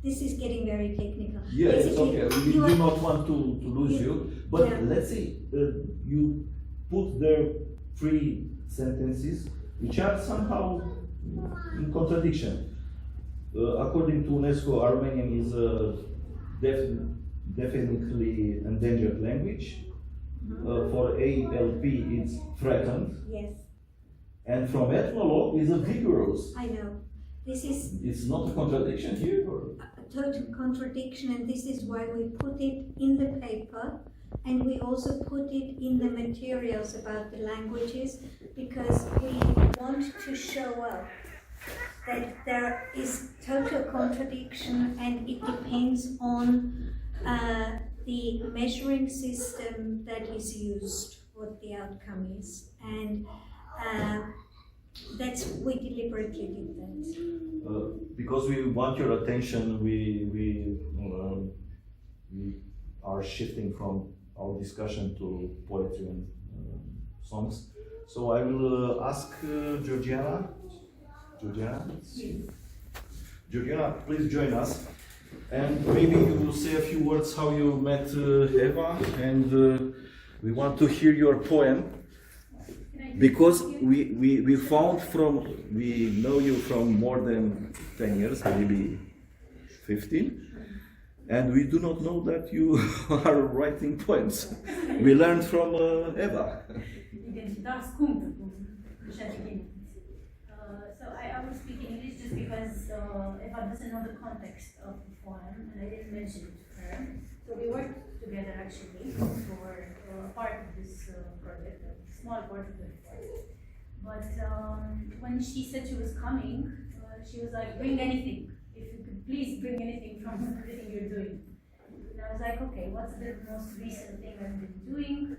this is getting very technical.
Yeah,
basically,
it's okay. We do not want to lose you, but
yeah.
Let's say you put there 3 sentences which are somehow in contradiction. According to UNESCO, Armenian is a definitely endangered language. For ALP, it's threatened.
Yes,
And from ethnologue, is a vigorous.
I know.
It's not a contradiction here, or?
A total contradiction, and this is why we put it in the paper, and we also put it in the materials about the languages, because we want to show up that there is total contradiction, and it depends on the measuring system that is used, what the outcome is. And we deliberately did that.
Because we want your attention, we are shifting from our discussion to poetry and songs. So I will ask Georgiana. Georgiana, please join us. And maybe you will say a few words how you met Eva, and we want to hear your poem. Because we found we know you from more than 10 years, maybe 15, and we do not know that you are writing poems. We learned from Eva.
So I will speak in English just because Eva doesn't know the context of the poem, and I didn't mention it to her. So we worked together actually for part of this project, a small part of the project. But when she said she was coming, she was like, bring anything. If you could please bring anything from everything you're doing. And I was like, okay, what's the most recent thing I've been doing?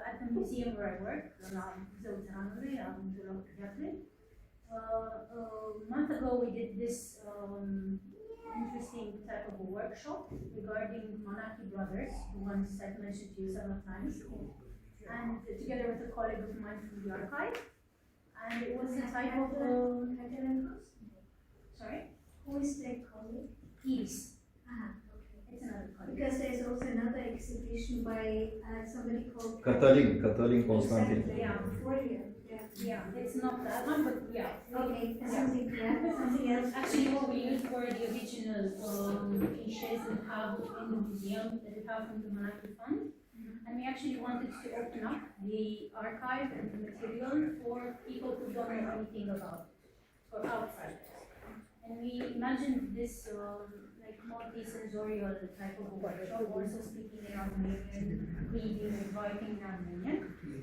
At the museum where I work, a month ago we did this interesting type of a workshop regarding Manaki brothers, the ones I've mentioned to you several times, and together with a colleague of mine from the archive, and it was a type of sorry?
Who is their colleague?
Iris.
Okay.
It's another colleague.
Because there's also another exhibition by somebody called
Cătălin Constantin.
Exactly.
Yeah.
Before you.
Yeah, it's not that one, but yeah.
Okay, something else.
Actually, what we used were the original cliches that we have in the museum that we have from the Manaki Fund. And we actually wanted to open up the archive and the material for people who don't know anything about it, for outsiders. And we imagined this like multi-sensorial type of workshop, also speaking in Armenian, reading and writing in Armenian,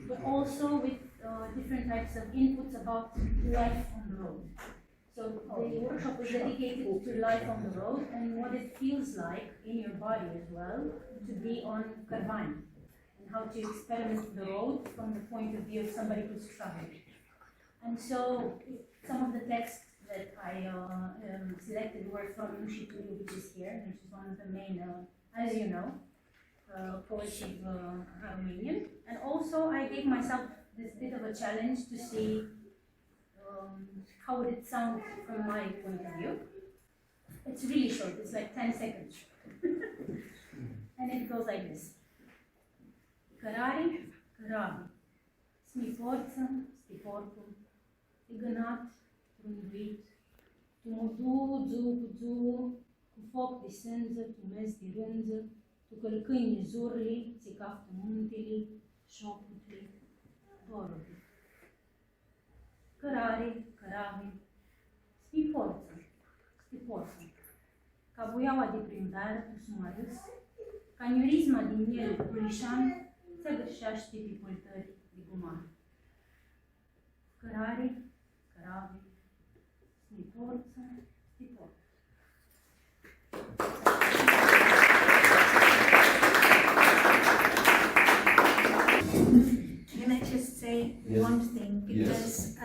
but also with different types of inputs about life on the road. So the workshop is dedicated to life on the road and what it feels like in your body as well to be on Karvan, and how to experiment with the road from the point of view of somebody who's traveling. And so some of the texts that I selected were from Nushituri, which is here, which is one of the main, as you know, poets of Armenian. And also I gave myself this bit of a challenge to see how would it sound from my point of view. It's really short, it's like 10 seconds. And it goes like this. Cărari, căravi, smi forță, sti portul, ti gânat, trunduit, tu mudu, dzu, cu foc de sânză, tu mezi de rânză, tu călcâini zurli, ți caftă muntili, șoputli, doruri. Cărari, căravi, spi forță, ca buiaua de primăvară, tu sumărâs, ca niurisma din miel pulișan, se gârșește pe pultări de gumar. Cărari, căravi, spi forță, spi forță.
Can I just say one thing? Because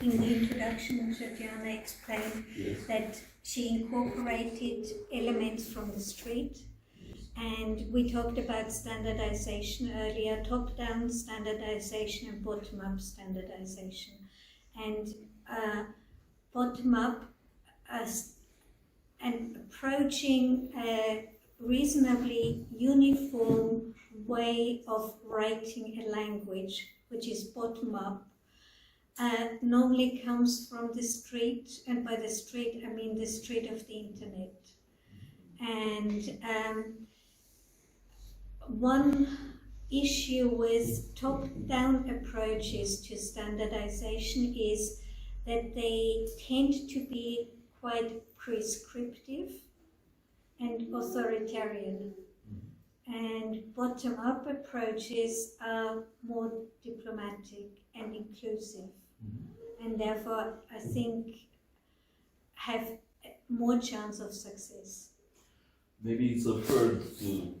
in the introduction, Georgiana explained that she incorporated elements from the street, and we talked about standardization earlier, top-down standardization and bottom-up standardization. And bottom-up and approaching a reasonably uniform way of writing a language, which is bottom-up, normally comes from the street, and by the street I mean the street of the internet. And one issue with top-down approaches to standardization is that they tend to be quite prescriptive and authoritarian. And bottom-up approaches are more diplomatic and inclusive, and therefore I think have more chance of success.
Maybe it's a third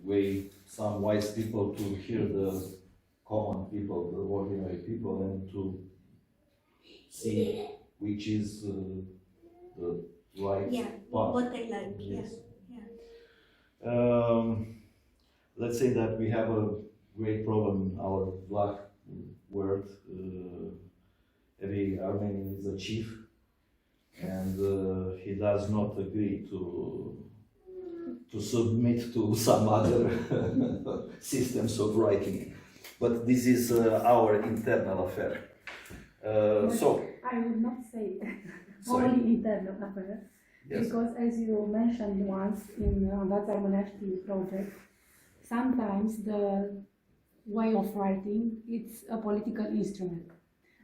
way some wise people to hear the common people, the ordinary people, and to see which is the right path.
What they like.
Yes.
Yeah.
let's say that we have a great problem in our black world. Every Armenian is a chief, and he does not agree to submit to some other systems of writing. But this is our internal affair. So
I would not say
Sorry.
only internal affair,
Yes.
because as you mentioned once in Învață Armenești project, sometimes the way of writing, it's a political instrument.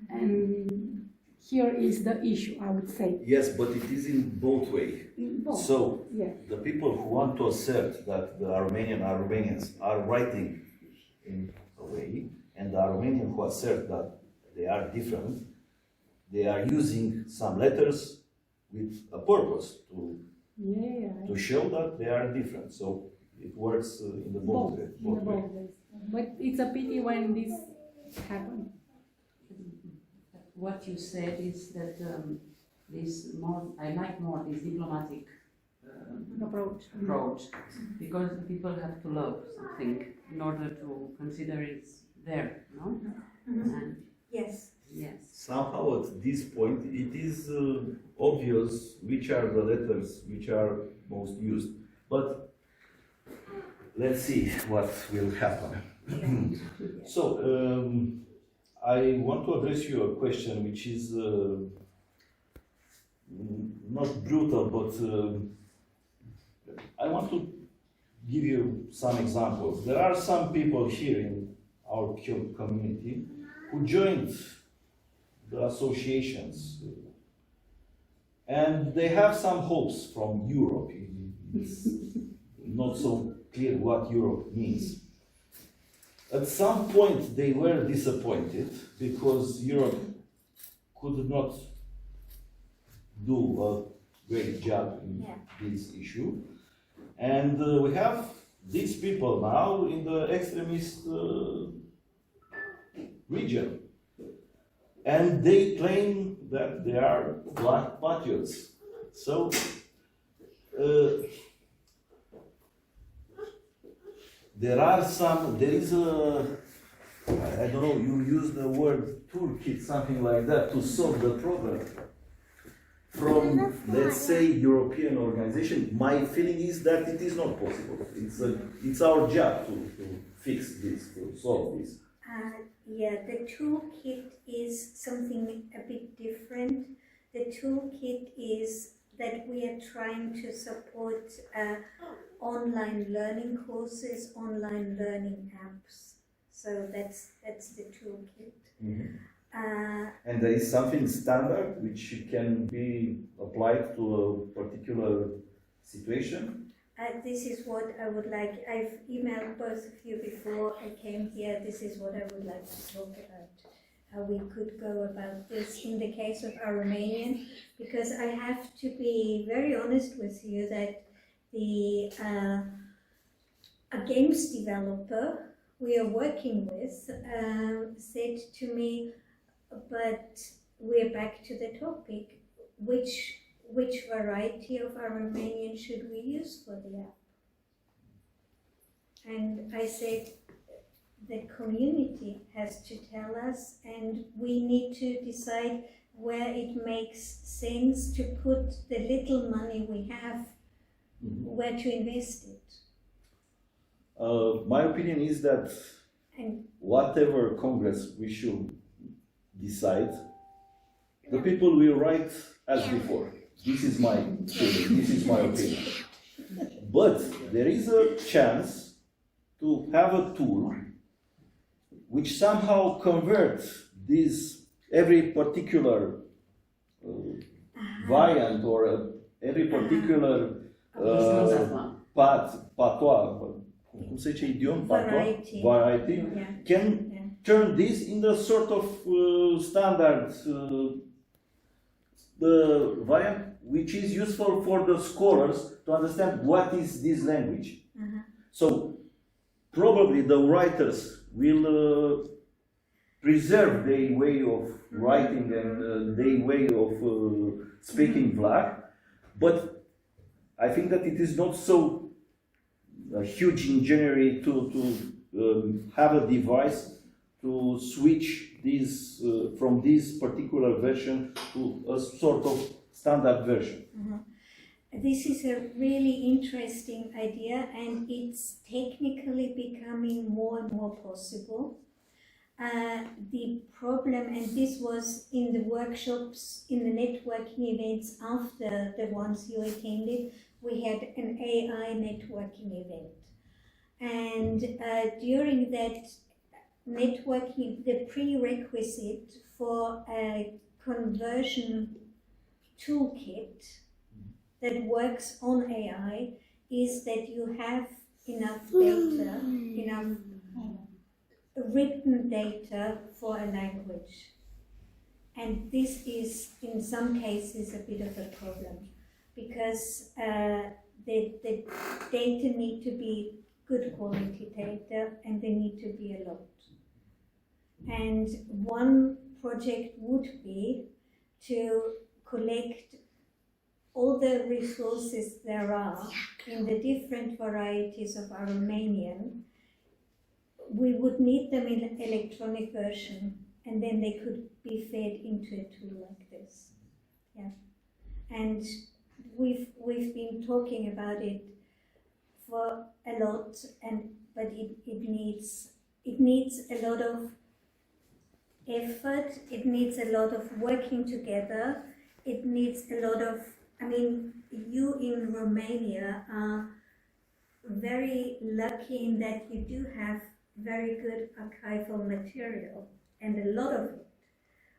And here is the issue, I would say.
Yes, but it is in both ways.
In both.
So
Yeah.
the people who want to assert that the Armenians are writing in a way, and the Armenians who assert that they are different, they are using some letters with a purpose to show that they are different. So it works in the both ways.
In the both ways. But it's a pity when this happens.
What you said is that I like more this diplomatic approach, because the people have to love something in order to consider it's there, no? And
Yes.
yes.
Somehow at this point it is obvious which are the letters which are most used. But let's see what will happen. So I want to address you a question which is not brutal, but I want to give you some examples. There are some people here in our community who joined the associations, and they have some hopes from Europe. It's not so clear what Europe means. At some point they were disappointed because Europe could not do a great job in this issue. And we have these people now in the extremist region. And they claim that they are black patriots. So, there is a, I don't know, you use the word toolkit, something like that, to solve the problem. From, let's say, European organization, my feeling is that it is not possible. It's our job to fix this, to solve this.
Yeah, the toolkit is something a bit different. The toolkit is that we are trying to support online learning courses, online learning apps. So that's the toolkit.
Mm-hmm. And there is something standard which can be applied to a particular situation?
This is what I would like. I've emailed both of you before I came here. This is what I would like to talk about. How we could go about this in the case of Armenian, because I have to be very honest with you that the a games developer we are working with said to me, but we're back to the topic, which variety of Armenian should we use for the app? And I said, the community has to tell us, and we need to decide where it makes sense to put the little money we have, where to invest it.
My opinion is that whatever Congress we should decide, the people will write as before. This is my feeling, this is my opinion. But there is a chance to have a tool which somehow converts every particular variant or every particular variety can turn this in the sort of standard variant which is useful for the scholars to understand what is this language. So probably the writers will preserve their way of writing and their way of speaking Vlach, but I think that it is not so a huge engineering to have a device to switch these from this particular version to a sort of standard version.
This is a really interesting idea, and it's technically becoming more and more possible. The problem, and this was in the workshops, in the networking events after the ones you attended, we had an AI networking event. And during that networking, the prerequisite for a conversion toolkit that works on AI is that you have enough data, enough written data for a language. And this is, in some cases, a bit of a problem, because the data need to be good quality data, and they need to be a lot. And one project would be to collect all the resources there are in the different varieties of our Romanian. We would need them in an electronic version, and then they could be fed into a tool like this. Yeah, and we've been talking about it for a lot, but it needs a lot of effort. It needs a lot of working together. It needs a lot of. I mean, you in Romania are very lucky in that you do have very good archival material, and a lot of it.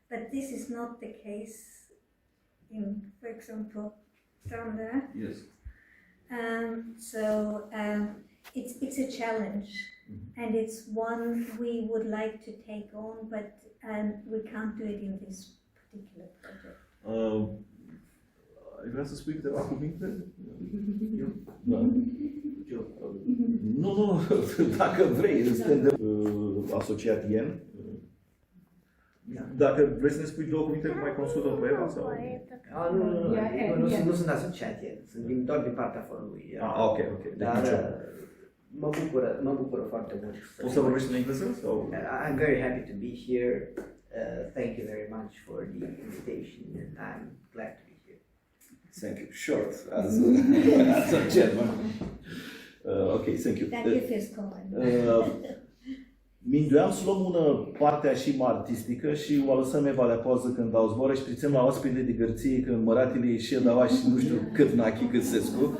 But this is not the case in, for example, down there.
Yes.
It's a challenge, and it's one we would like to take on, but we can't do it in this particular project.
Ai vrea să spui câteva cuvinte? Eu? Da. Nu, dacă vrei, suntem de asociat IEN. Dacă vrei să ne spui două cuvinte cum ai cunoscut-o pe Eva sau?
Nu sunt asociat IEN, sunt doar din partea forului.
Ok.
Dar mă bucură foarte mult.
Poți să vorbești în engleză? Sau?
I'm very happy to be here. Thank you very much for the invitation, and I'm glad to be here.
Thank you. Short, as a German. Okay, thank you.
Thank you, Fiscoman.
Mi îndoiam să luăm una partea și mai artistică și o lăsăm Eva la pauză când dau zboară și prițăm la ospede de gărție când măratele și dava și nu știu cât nachi găsescu.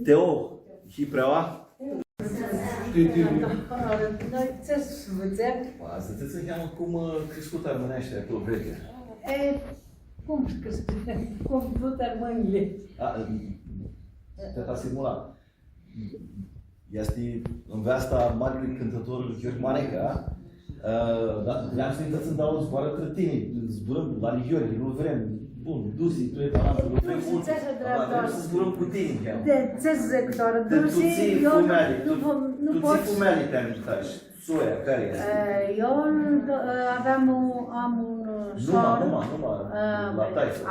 Teo, hipreaua?
Noi ce să vedem?
Să te ținem cum crescut armânește acolo, vede.
Cum crescut? Cum tot armânile?
Tata Simula. Este înveasta marelui cântător Gheorghe Maneca. Dar le-am spus să-mi dau o zboară trătini, zburăm la Gheorghe, nu vrem. Bun, Dusi, tu e talentul, nu vrem mult. Vrem să zburăm cu tine.
De ce zic doar Dusi, eu nu pot.
Tu ții fumele te amintași. Soia, care este?
Eu am un sor.
Numai, la taisă.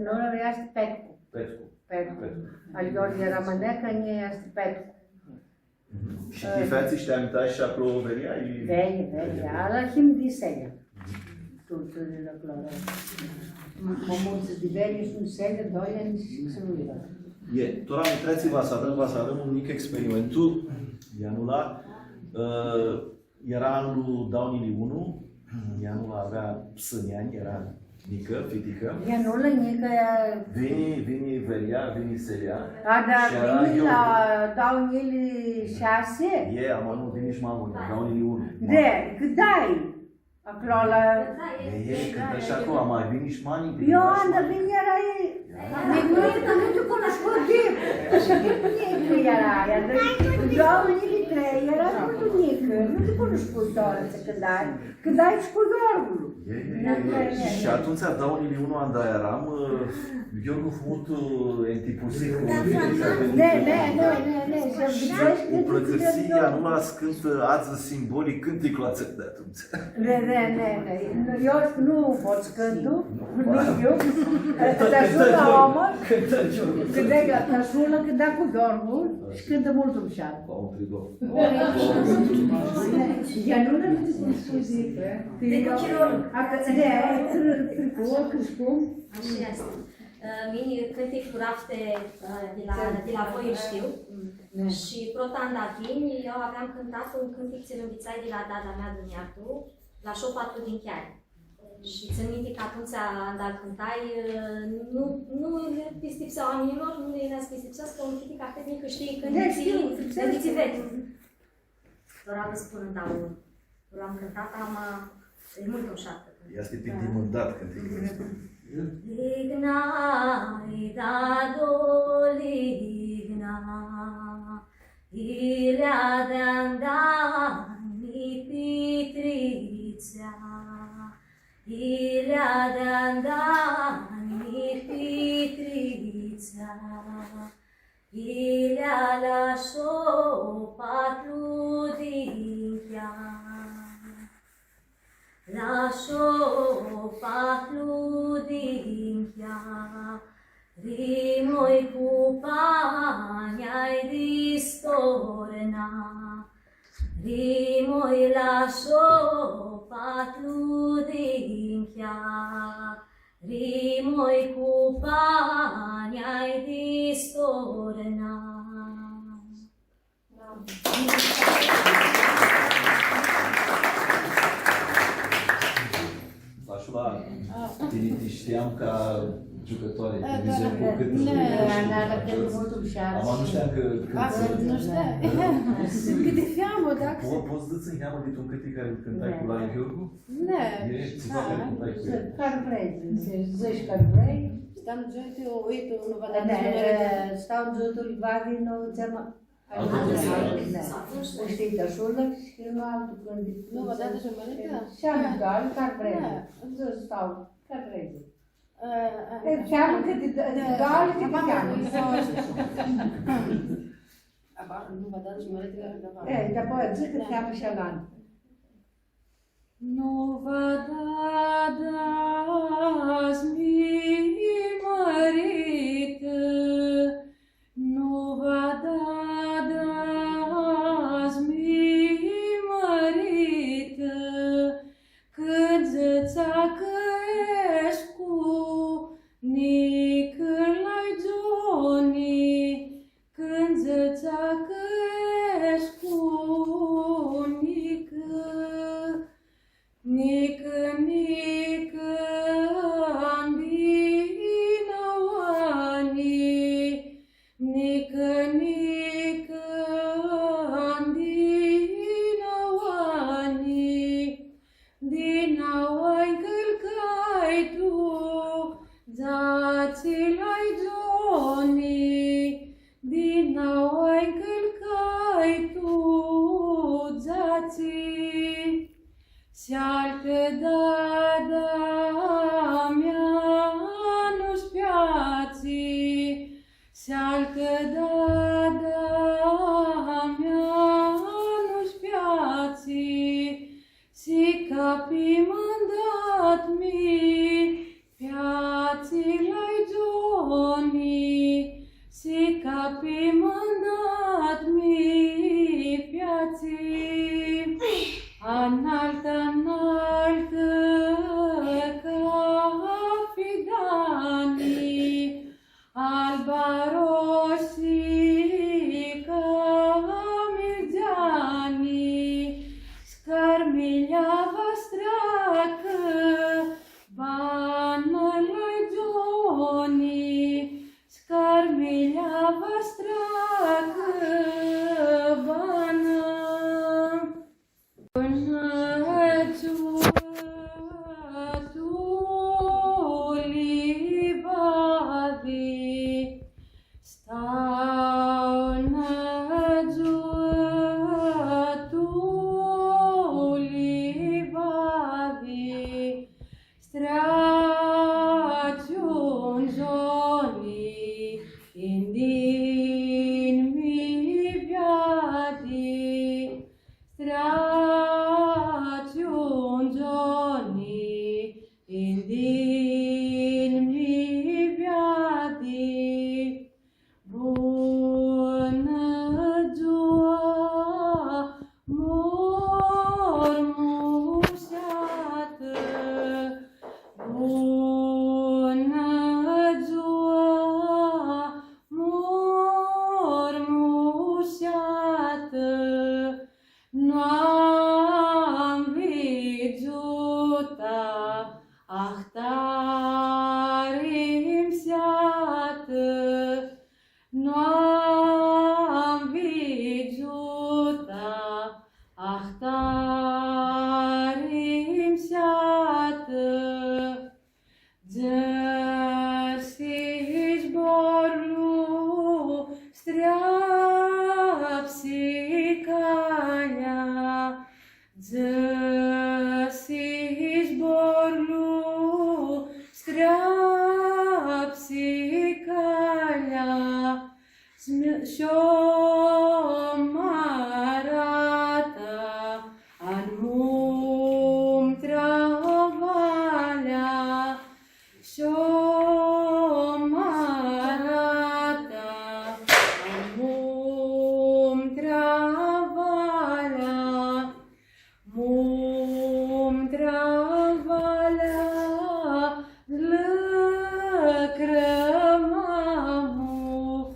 Nu, este Petcu. Al Gheorghe era Maneca, nie este Petcu.
Și tifeții și te amintași și acolo veria?
Veria, ala him disegnă. Tutto la cloro. Momuțe de verie sunt sele, doi ani să nu
e. Tora mi treți vă să arăm un mic experimentul. Ianula era anul Daunii 1. Ianula avea sâniani, era mică, fitică.
Ianula mică.
Veni veria, veni seria.
Dar veni la Daunii 6?
Am nu veni și mamă, Daunii 1.
De, cât dai? Acolo la...
Cântă și acolo, mai veni și mani.
Eu am de veni era ei. Nu te cunoscut timp. Așa că nu era aia. Daunii Nele, era mică, nu te cunoscut toată când ai și cu Gheorgul.
Și atunci daunile unul anda eram, Gheorghu făcut entipusic, o plăcăție anume cânt azi simbolic cântec la țări de atunci.
Eu nu pot cântu, nu știu, te sună omă, te sună când da cu Gheorgul și cântă mult un șar. Ea nu ne scuzi,
Așa este. Mie cântec cu rafte de la voi știu. Și protandachim, eu aveam cântat un cântec țelăvițai de la dada mea Duniatu, la șopatul din Chiari. Și țin minte că atunci, când cântai, nu le stipsea oamenilor, nu le era să le stipsească un cântec atât mică, știi, cântecii vechi. Doar am spun, dar l-am cântat, e mult o șaptă.
Este pic dimândat cântecul ăsta.
Ligna, idado, ligna, ilea de andani pitrițea, ilea de andani pitrițea, ilea la șopatlu din chiar. Lascio patlu din chiar, rimoi cu paniai distorna, rimoi lascio patlu din chiar, rimoi cu paniai distorna.
Știam ca jucătoare de televiziune cu cât am nu știam că
nu știam. Cât de fiamă, dacă...
Poți să-ți înheamă de un câte care cântai cu Lani Gheorghu?
Ne.
E ceva care cântai cu el.
Care vrei, zici care vrei.
Stăm giunti, uite, nu vă
dați stau giuntul Livavi, nu ți-am... Știi, te șurlă și nu altul când...
Nu vă dați jumătate?
Și am doar, care vrei. Îți stau, care vrei. Cheamă că de doar, te cheamă.
Nu vă dați jumătate?
Dar poate zic că cheamă și Alan.
Nu vă dați mi mărită, nu vă dați mi mărită, când zățacă eșcu, nică l-ai Johnny, când zățacă eșcu, nică, ambina oani, nică, andina oani, dina oai călcai tu, dați-l-ai Johnny, dina oai călcai tu, dați-l. Sealcă dada mea nu-și piații, sealcă dada mea nu-și piații, si capi mandat mi, piații l-ai Johnny, si capi mandat mi, piații. Înaltă, înaltă,
Dzăsi zborlu streapsi calea, Dzăsi zborlu streapsi calea, și-o-marata an-mum travalea, și-o-marata an-mum travalea, mum travalea, lăcrămamu,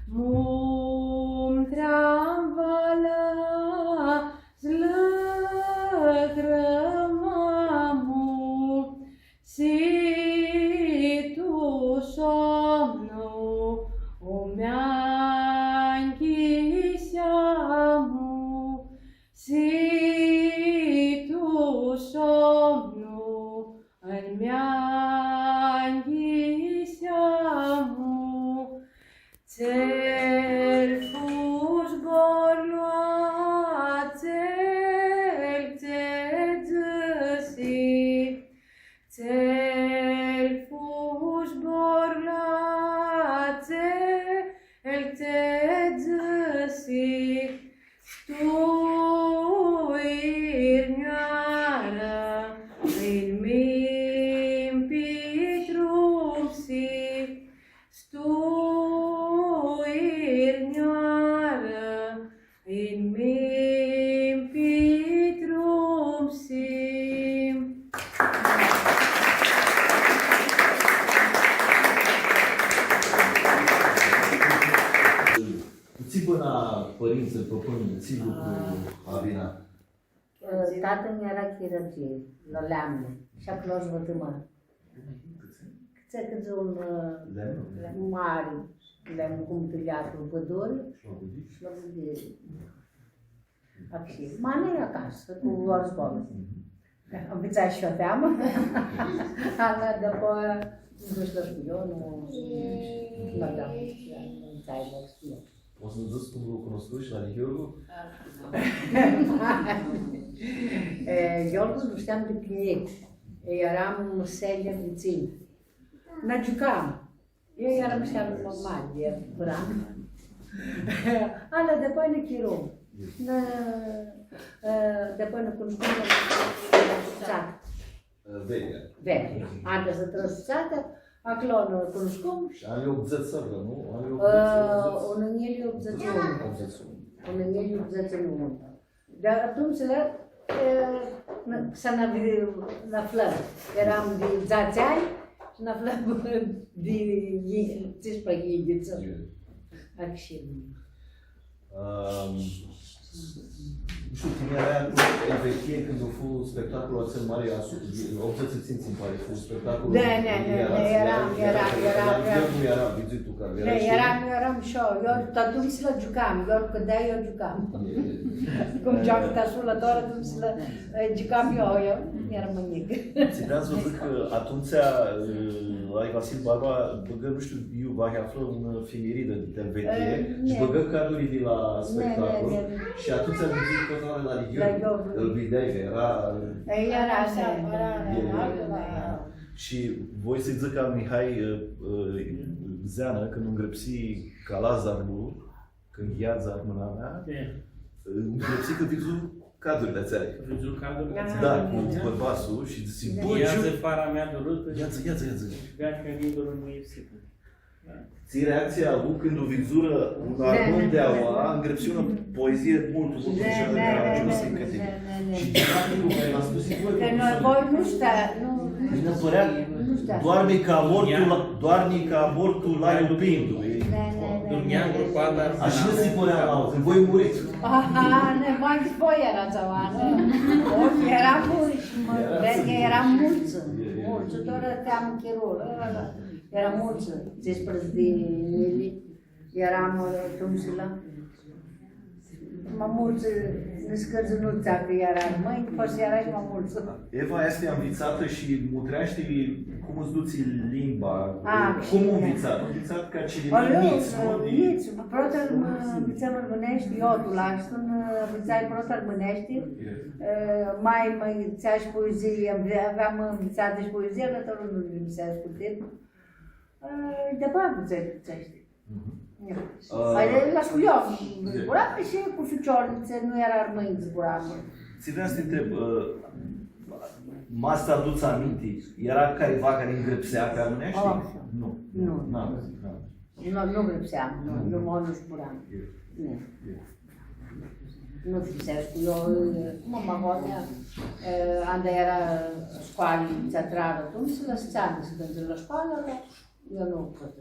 mum travalea, lăcrămamu, si tu somno o mea închiseamu, si tu somno în mea închiseamu, țel fuși borloa, țel te dzăsi, țel fuși borloa, țel te dzăsi, tu irnioară, în mimpi trupsi, tu irnioară, în mimpi trupsi.
Țibăna părinți îl propun țibul cu Avina.
Tatăl mi era chirurgie, la leamne, și acolo își vătămă. Câți un mare, lemn cum tâliatul păduri, și la vădire. Acolo. Mane era acasă, cu orzbol. Am vițat și o teamă. Ala, după, nu știu cu eu, nu aveam știut, nu înțeleg știut.
O să-mi zici cum l-au cunoscut și la Gheorghu?
Gheorghu nu știam de piniec. Eram selie puțin. Ne jucam. Eu eram și normal, eram. Ala, după ne chirom. După ne cunoscum la suțată. Veche. Anda să trăsuțată. Acolo ne cunoscum.
Și anii 80 sără, nu?
Unănielii 81. Unănielii 81. Dar atunci să ne aflăm. Eram de zațeai și ne aflăm de țișpă iediță. Acșin.
Nu știu, tinerea în vechie când a fost spectacolul acel mare, 80 țin pare, a fost spectacolul.
Da,
era vizitul care era.
Eram și eu atunci la jucam, eu când eu jucam. Cum joacă tasulător, atunci la jucam eu eram mic.
Țineam să vă zic că atunci la Vasil Barba băgă, nu știu, eu vă află un filmirii de vechie și băgă cadrii de la spectacol și atunci am văzut că la Gheorghu, îl vedeai, era... Și voi să-i zic ca Mihai Zeană, când îngrăpsi ca Lazarul, când gheața mâna mea, îngrăpsi că vizu cadruri de țară.
Vizu cadruri de țară.
Da, cu bărbasul și zici, bă,
Iață fara mea dorută.
Iață.
Bea că idolul nu e sigur.
Ții reacția lui când o vizură un armânt de aua, îngrăpsi o poezie mult așa de care a ajuns în câteva. Și practicul care l-a spus voi,
voi nu știa,
ne părea, doarni ca abortul la iubindu.
Dormea îngropat, dar...
Așa se părea la când voi muriți.
Ne mai voi era țăoană. Era mulți, era mulți. Mulți, doar te-am chirul. Era mulți, despre de ele. Eram Tumsila. Mai mulți scăzunuța că era mâini, poți să erai mai mulți.
Eva este învățată și mutrește cum îți duci limba. Cum
bine.
învățat? Învățat ca ce
Nici, protă învățăm românești, eu tu la Ashton învățai protă românești, mai învățai și poezie, aveam învățată și poezie, dar tot nu învățai cu tine. După învățești. La școală, zburam și cu ficioarnițe, nu era mâini zburam.
Ți vreau să te întreb, m-ați adus aminte, era careva care îngrepsea pe românești? Nu.
Nu grepseam, nu zburam. Nu fisești, eu, mama Honea, anda era școală teatrală, atunci se lăsățeam să cânte la școală, eu nu pot.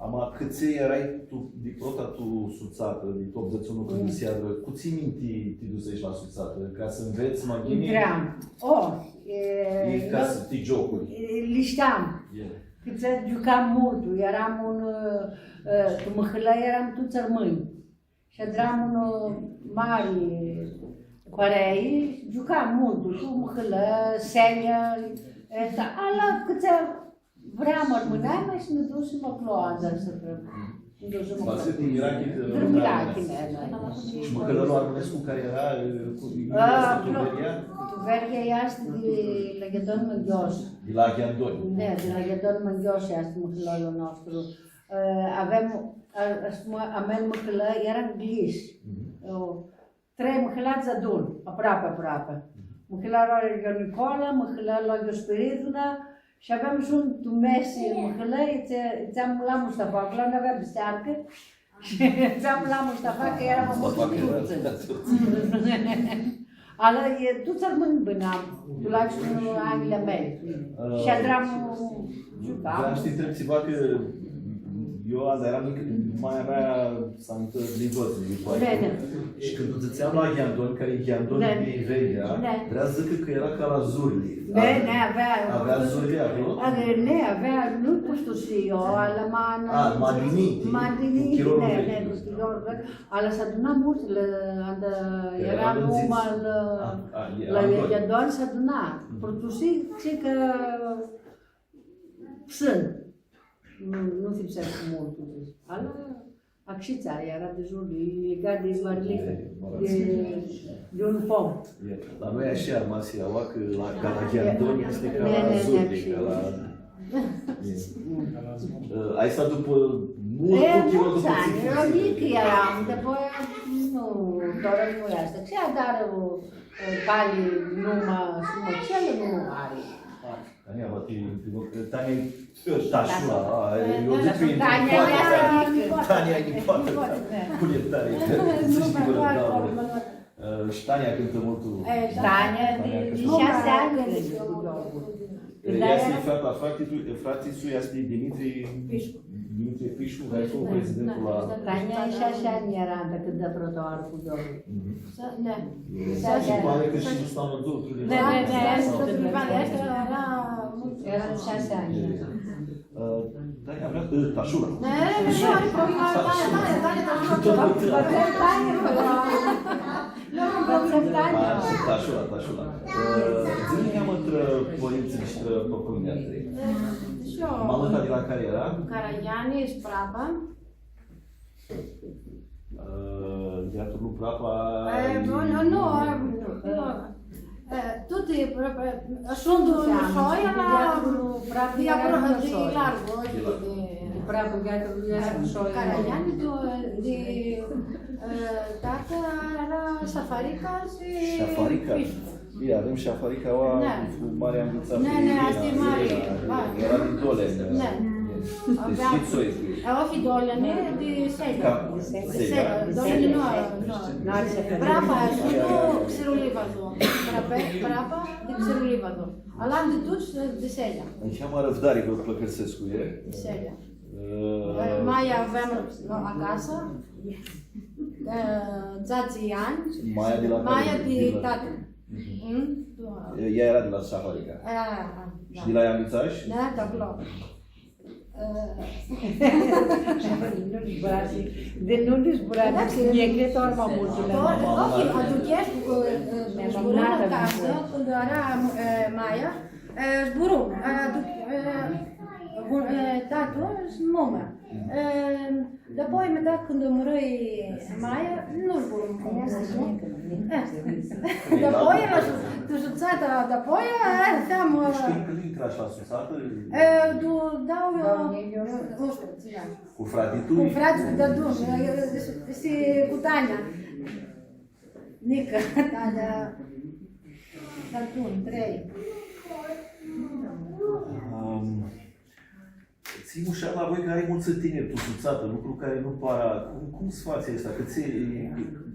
Ama câți erai tu, de prota tu suțată, de top 81 când seară, cu ții minti te ducești la suțată, ca să înveți mai bine?
Intream.
Ca să te jocuri.
Le știam. Că jucam mult, eram cu măhălă eram toți armâni. Și eram un mare corei, jucam mult, cu măhălă, selea, ala câți vreau armâneam și ne ducem la cloază să vrem.
Vasă din Irachi?
Din Irachi,
și măhălărul armânescu care era Tuveria?
Tuveria este de la Ghedon Mânghioș.
De la Ghiandoni?
Da, de la Ghedon Mânghioș este măhălărul nostru. Avem măhălă, era Gliș. 3 măhălați adun, aproape. Măhălarul era Nicola, măhălarul era Spiritina, și aveam și un mese măhălă, ți-am la Mustafa, acolo nu aveam stearcă, și ți-am la Mustafa că era mă mulțumită. Ale toți armâni băneam, tu la Anglia mea. Și adram jucam.
Vreau să te întreb ceva că eu azi eram mic, mai mea s-a întâlnit toți din poate. Și când duceam la Ghiandoni, care e Ghiandoni de Iveria, vreau să zic că era ca la Zurli. Avea Zurli acolo?
Avea, nu știu și eu, ala
Madiniti.
Madiniti, ala s-a adunat mult, era numai la Ghiandoni s-a adunat. Produsii, ce că sunt. Nu lipsește mult. Ala, acșița era de jur, legat de izvarlică, de un pom.
La noi așa ar masi aua că ca la Ghiandoni este ca la Zurli, ca la... Ai stat după mult timp după țică?
Eu mic eram, după nu, doar nu e asta. Ce dar cali numai sumăcele nu are.
Tania, Tașula, eu zic că e Tania e nipoată, cum e Tania? Și Tania cântă mult.
Tania, de 6 ani.
Ea este fata frații sui, este Dimitri Pișu, care a fost prezidentul la...
Tania 6 ani era când dă protoarul cu domnul.
Și pare că și nu stau în două.
Era de 6 ani.
Tania vrea Tașula. Tașula. Zi-mi neam între părinții și între păpâinii trei. Mamăta de la care era?
Caragiani, Sprapa.
Diatul lui Prapa...
Nu. Tutti sunt Șoia la largo.
Prapa diatul era Șoia.
Caragiani de tata era Șafarica și
Șafarica? Bine, avem Șafarica cu mare ambiță.
Asta e mare.
Era din Dolen. Deci Hițoi.
Ochi Dolene de Sega. Dolene nu are. Brapa, nu Xerulivadu. Brapa de Xerulivadu. Alam de tuci de Sega.
Îmi cheamă Răbdare că Plăcărsescu e.
Sega. Mai avem acasă. Zațian. Maia de tată.
Ea era de la Șafarica. Și de la Iamițaș?
Da, de acolo.
Nu-li zburați, de nu-li zburați, e cretor mai multul.
Aduchești zburăm în casă, când era Maia, zburum, tatu și mama. După imediat când mărăi Maia, nu zburum. După la suțata, după seam...
Știi când intră așa suțată?
Dau
Cu fratitul?
Cu fratitul de dun, și cu Tania. Nică, Tania, de dun, 3.
Ții ușa la voi care ai mulți tineri, tu suțată, lucru care nu para... Cum sfații ăsta?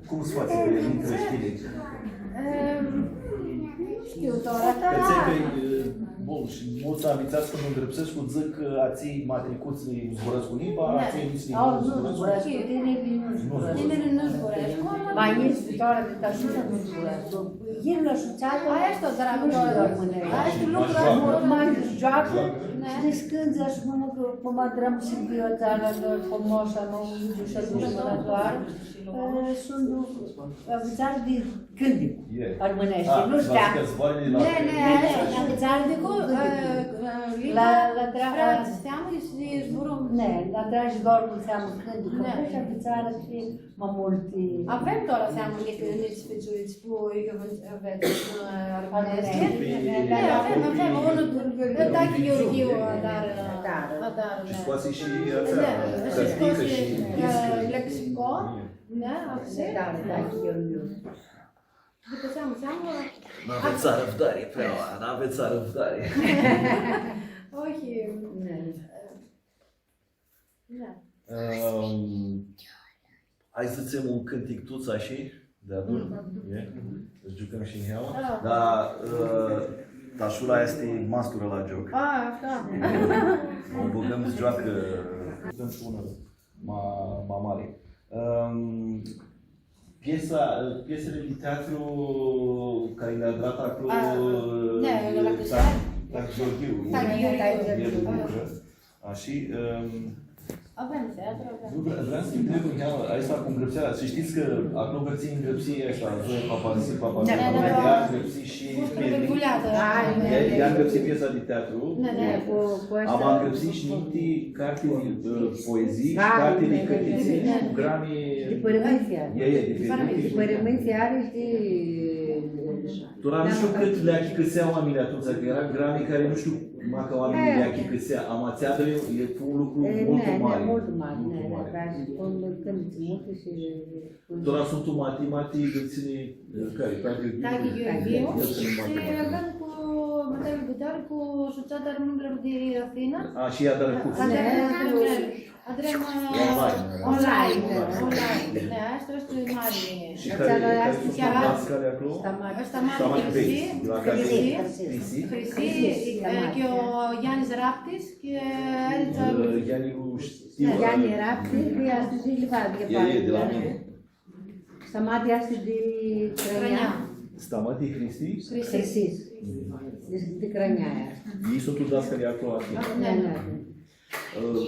Cum sfații dintre tineri?
Știu, doar asta...
Bun, și mulți ambițați când îndrepsesc cu zic că ații matricuții zburăți cu limba, ații miții nu zburăți.
Tinerii nu zburăți.
Mai ești viitoare de tașuță, nu zburăți. El la șuțată,
aia și tot dragul
rămâne.
Aia și lucrul
mai joacă și ne scânză și mână că pomădrăm și bioțara lor frumoasă, mă uidu și aduci mână doar. Sunt avițari de gândi, armânește, nu știa.
Avițari de
la dragi
seamă și zburum.
Ne, la dragi doar cu seamă gândi, că și avițară și mai multe.
Avem doar seamă că nici feciuiți pui, că aveți armânește. Avem unul, dacă eu dar...
Și scoați și cărtică și
lexicon. Da,
dacă eu.
După seamă,
N-aveți răbdare, preoa, n-aveți răbdare.
Ok.
Hai să ținem un cântec tuț așa, de adult, îți jucăm și în heaua, dar tașula este mastură la joc.
Așa.
O băgăm să joacă, să spună mare. Piesele de teatru care le-a dat acolo Gheorghiu, așa.
Avem teatru,
Vreau să-i întreb în cheamă, asta cu îngrăpseala, să știți că acolo gății îngrăpsii ăștia, Zoe Papazi, ea îngrăpsii și ea îngrăpsit piesa de teatru, am îngrăpsit și niște carte de poezii și carte de cătiței și cu grame...
De părămânțiare. De părămânțiare și
Tu nu știu cât le-a chicăsea oamenii atunci, că era grame care nu știu că oamenii le-a chicăsea. Amațeadă e un lucru mult mare.
Mult mare.
Doar sunt matematici, îl ține care?
Taghi Gheorghiu și avem cu materialul guitar cu șuțata armândrări de Afina.
Și ea dă recurs.
Adrem online. Da, asta este mare.
Și care sunt mascale acolo?
Asta mare Crisi, că Ianis Raptis, că
Γιάννη Ράπτη, χρειάζεται στη Λιβάδια πάλι. Σταμάτη άστη τη Κρανιά.
Stamatii Cristi?
Χρυσής. Τη Κρανιά.
Ei sunt dascării acolo.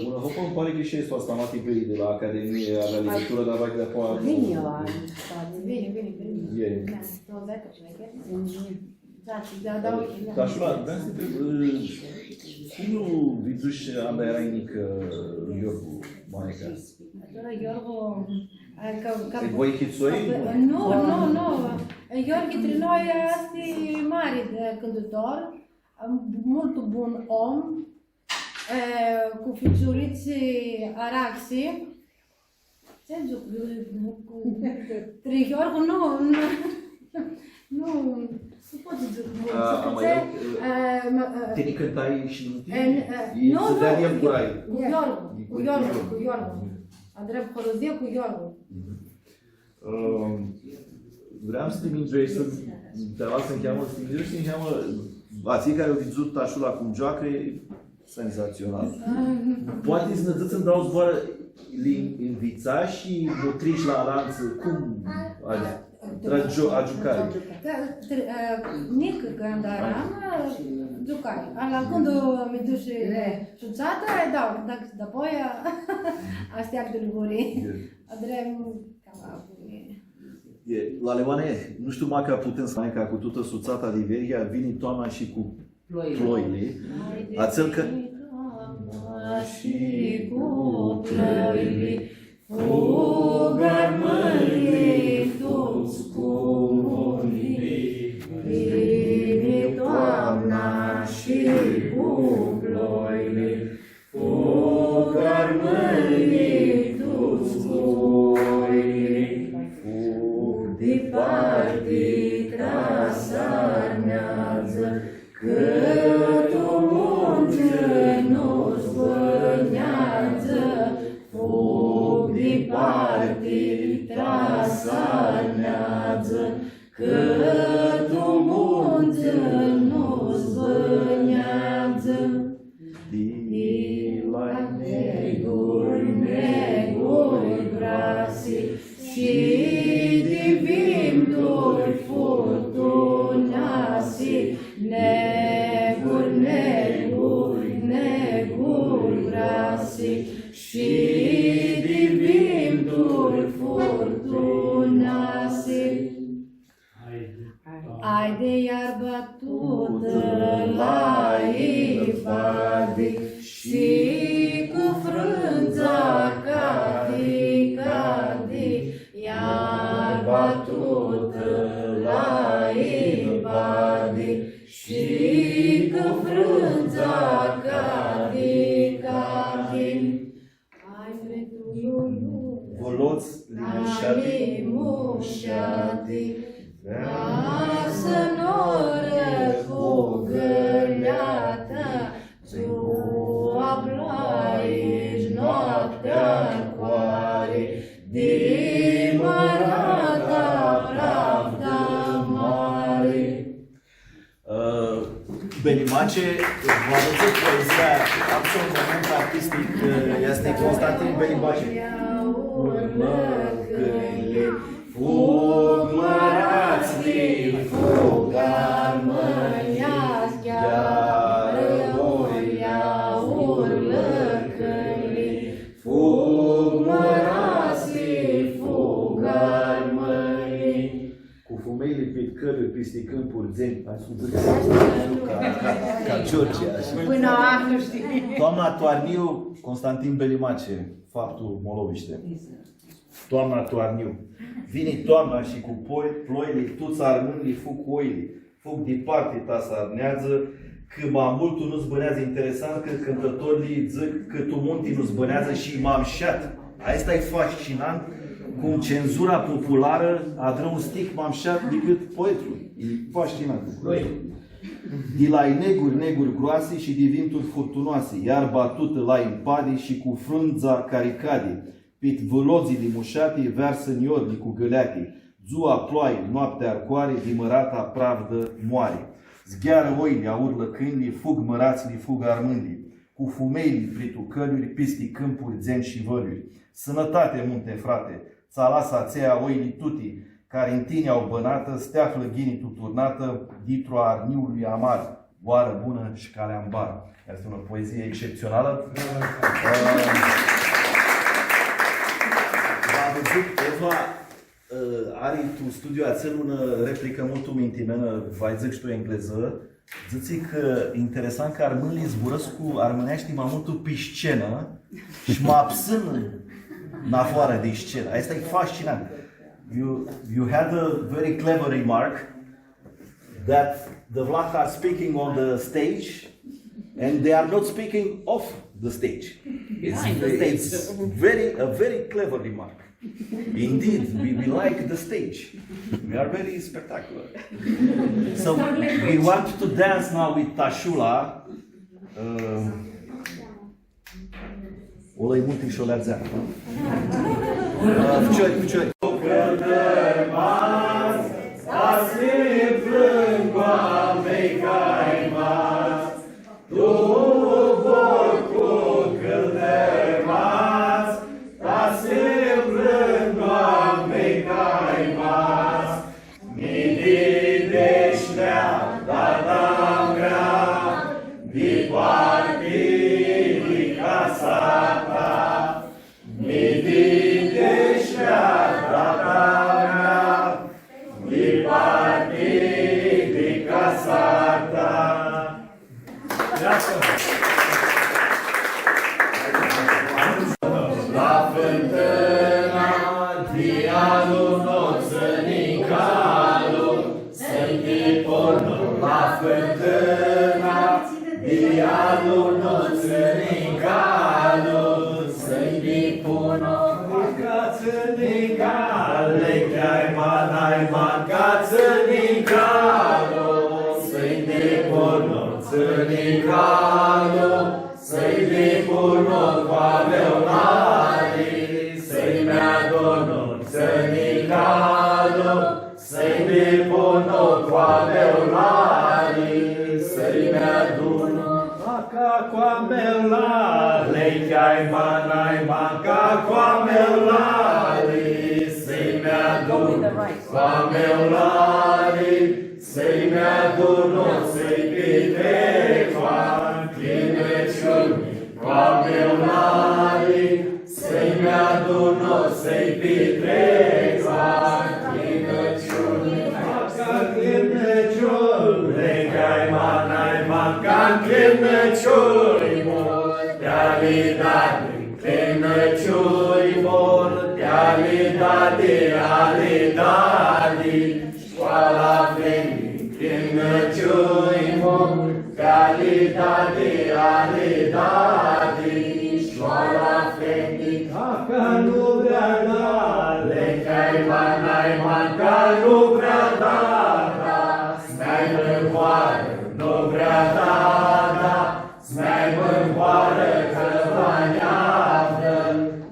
Una hopă îmi pare greșesc asta Stamatii de la Academie, avea legătură, dar vai de acolo.
Vine eu.
Vine. Tașula, vreau să întreb, cum nu îi duci Anda era mică Iorgu, Monica?
Iorgu...
E voi chițoi?
Nu. Iorgu între noi este mare de cântator, mult bun om, cu ficiuriți araxi. Ce zic? Iorgu nu pot să zic mult.
Te ne cântai și
nu,
să dea el gurai.
Cu Iorgu. Andrei Horozie cu Iorgu.
Vreau să te mințui, să te las să încheamă, să te mințui și încheamă ații care au văzut tașula cum joacă, e senzațional. Poate să ne să-mi dau zboară, le învița și motrici la lanță, cum a jucat?
Nică când eram,
Giocai. Allora, quando mi duce sciuzzata, da poi a stiar de livori. Adrem Calabria.
La Leoane, nu știu dacă putem să mai ca cu toată suțata de Iberia, vine toamna și cu ploile. Ațel că...
Și cu ploile, fugă mâine toți comunii. Vine toamna și cu ploile, fugă mâine toți comunii. Fug departe trasarnează, cât o muncă nu zbârnează. Fug departe trasarnează, cât o muncă nu zbârnează. La neguri grase și divin dor furtunoase, neguri grase și divin dor furtunoase. Ai de iarbă tută la ivade și cu frunza cade, iarba tută la ivade și cu frunza cade. Ai dreptul
Voloți
limușate, lasă noră cu găleată, ziua ploaie, noaptea coare, de mărata pravda mare.
Belimace, v-am văzut poezia absolut artistic, este Constantin Belimace.
Fug mărați-li, fug armâneați, chiar voia urlă câinii. Fug mărați-li, fug armâneați.
Cu fumeile pe căruri, peste câmpuri, zeni, hai să zic ca Georgia.
Până află, știi.
Toamna Toarniu, Constantin Belimace, faptul Moloviște. Toamna Toarniu. Vine toamna și cu ploile, tuți armânii fug cu oile. Fug departe ta sarnează, că mai multul nu zbânează. Interesant că cântătorii zic că tu muntii nu zbânează și m-am șat. Asta e fascinant, cum cenzura populară a dă un stic m-am șat decât poetul. E fascinant. De la neguri groase și de vinturi furtunoase, iar batută la impade și cu frunza care cade. Pit vălozii mușate, versă în iorli cu găleate. Ziua ploaie, noaptea arcoare, de mărata pravdă moare. Zgheară oile, aurlă câinii, fug mărații, fug armândii. Cu fumeili pritu căluri, pisti câmpuri, zeni și văluri. Sănătate, munte, frate, ți-a lasă țea oilii tuti, care în tine au bănată, steaflă ghinii tuturnată, ditru a arniului amar, boară bună și calea în bar. Este una poezie excepțională. Eva, are tu studiu ațel una replică mult mintimenă, vai zic și tu engleză, zici că interesant că armânii zburăsc cu armânești mai mult pe scenă și mă abțin în afară de scenă. Asta e fascinant. You had a very clever remark that the Vlach are speaking on the stage and they are not speaking off the stage. It's a very clever remark. Indeed, we like the stage. We are very spectacular. So we want to dance now with Tashula. Olej multi și o leațea. Piciori.
coamelari, să-i mi-adună țănicalul, să-i mi-pună coamelari, să-i mi-adună ca coamelari, că-ai ca coamelari, să-i mi-adună coamelari, să-i mi-adună, să-i petrecoa, clinăciuni, coamelari, să-i mi-adună, să-i petrecoa, clinăciuni, ca clinăciuni, că-ai ca clinăciuni mor, te-a-li dat, clinăciuni mor, te-a-li dat, școala vremii, clinăciuni mor, te-a-li dat, școala vremii, ca nu vrea dale, că-ai ca nu vrea dada, stai mâncoară, nu vrea dada, stai mâncoară că va neaftă,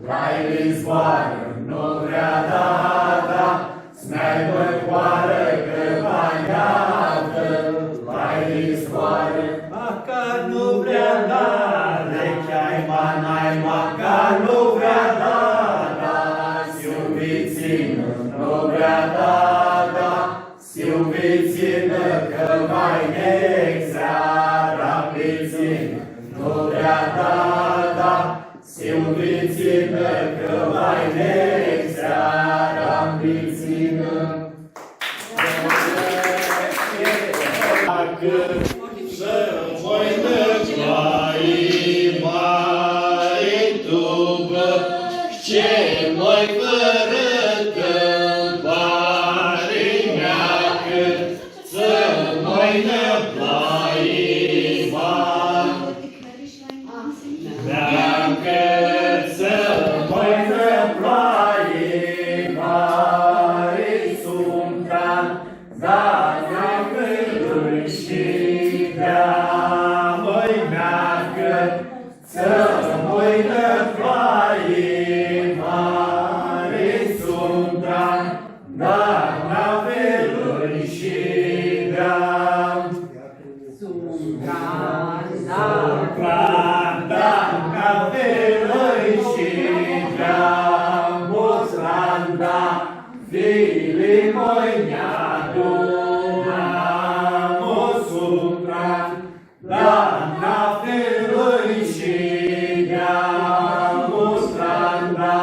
lai lizboară, nu vrea dada, stai mâncoară că va neaftă, lai lizboară, ca nu vrea dada, că-ai ca nu vrea dada, s-iubițină, nu vrea dada, s-iubițină că mai neexara pițină, nu vrea dada, s-iubițină că mai neexara pițină. Dacă să voi năclai mai după ce mai fără tâmpare neacă, să mai năclai mai neacă, să mai năclai mai sumtan, dar neacă și de-a mai neacă, să mai năclai mai sumtan, dar n-aveluri și de-a sumtan, dar n-aveluri și de-a mostranda, fili moi ne-aduna mosumran, dar n-aveluri și de-a mostranda,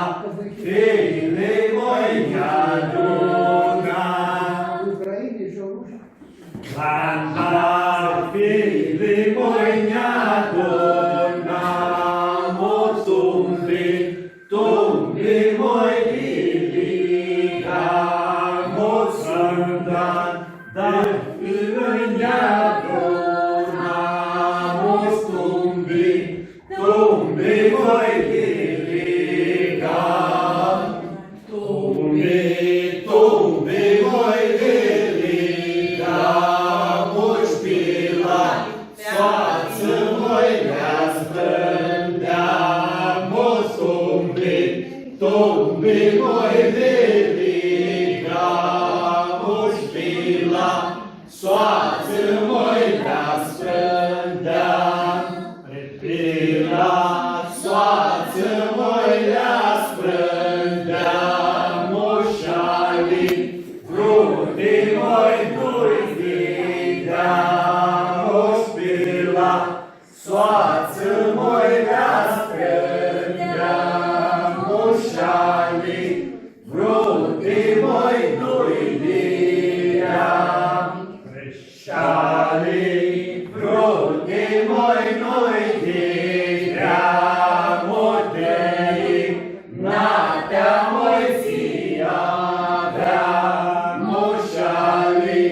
fili moi ne-aduna. Randa, fili moi ne-aduna, motumbi, tumbi moi liliga, mosandan, dar fili ne-aduna, motumbi, tumbi moi liliga, tumbi moi liliga, moșpila, soață moi ne-asprândea, motumbi, tumbi moi liliga, moșpila, soață moi ne-asprândea, repila, soață moi ne-asprândea, moșali, fruti moi nu-i videa, moșpila, soață moi ne-asprândea, moșali, fruti moi nu-i videa, preșali, fruti moi nu-i videa, modei, natea moi zi avea, moșali,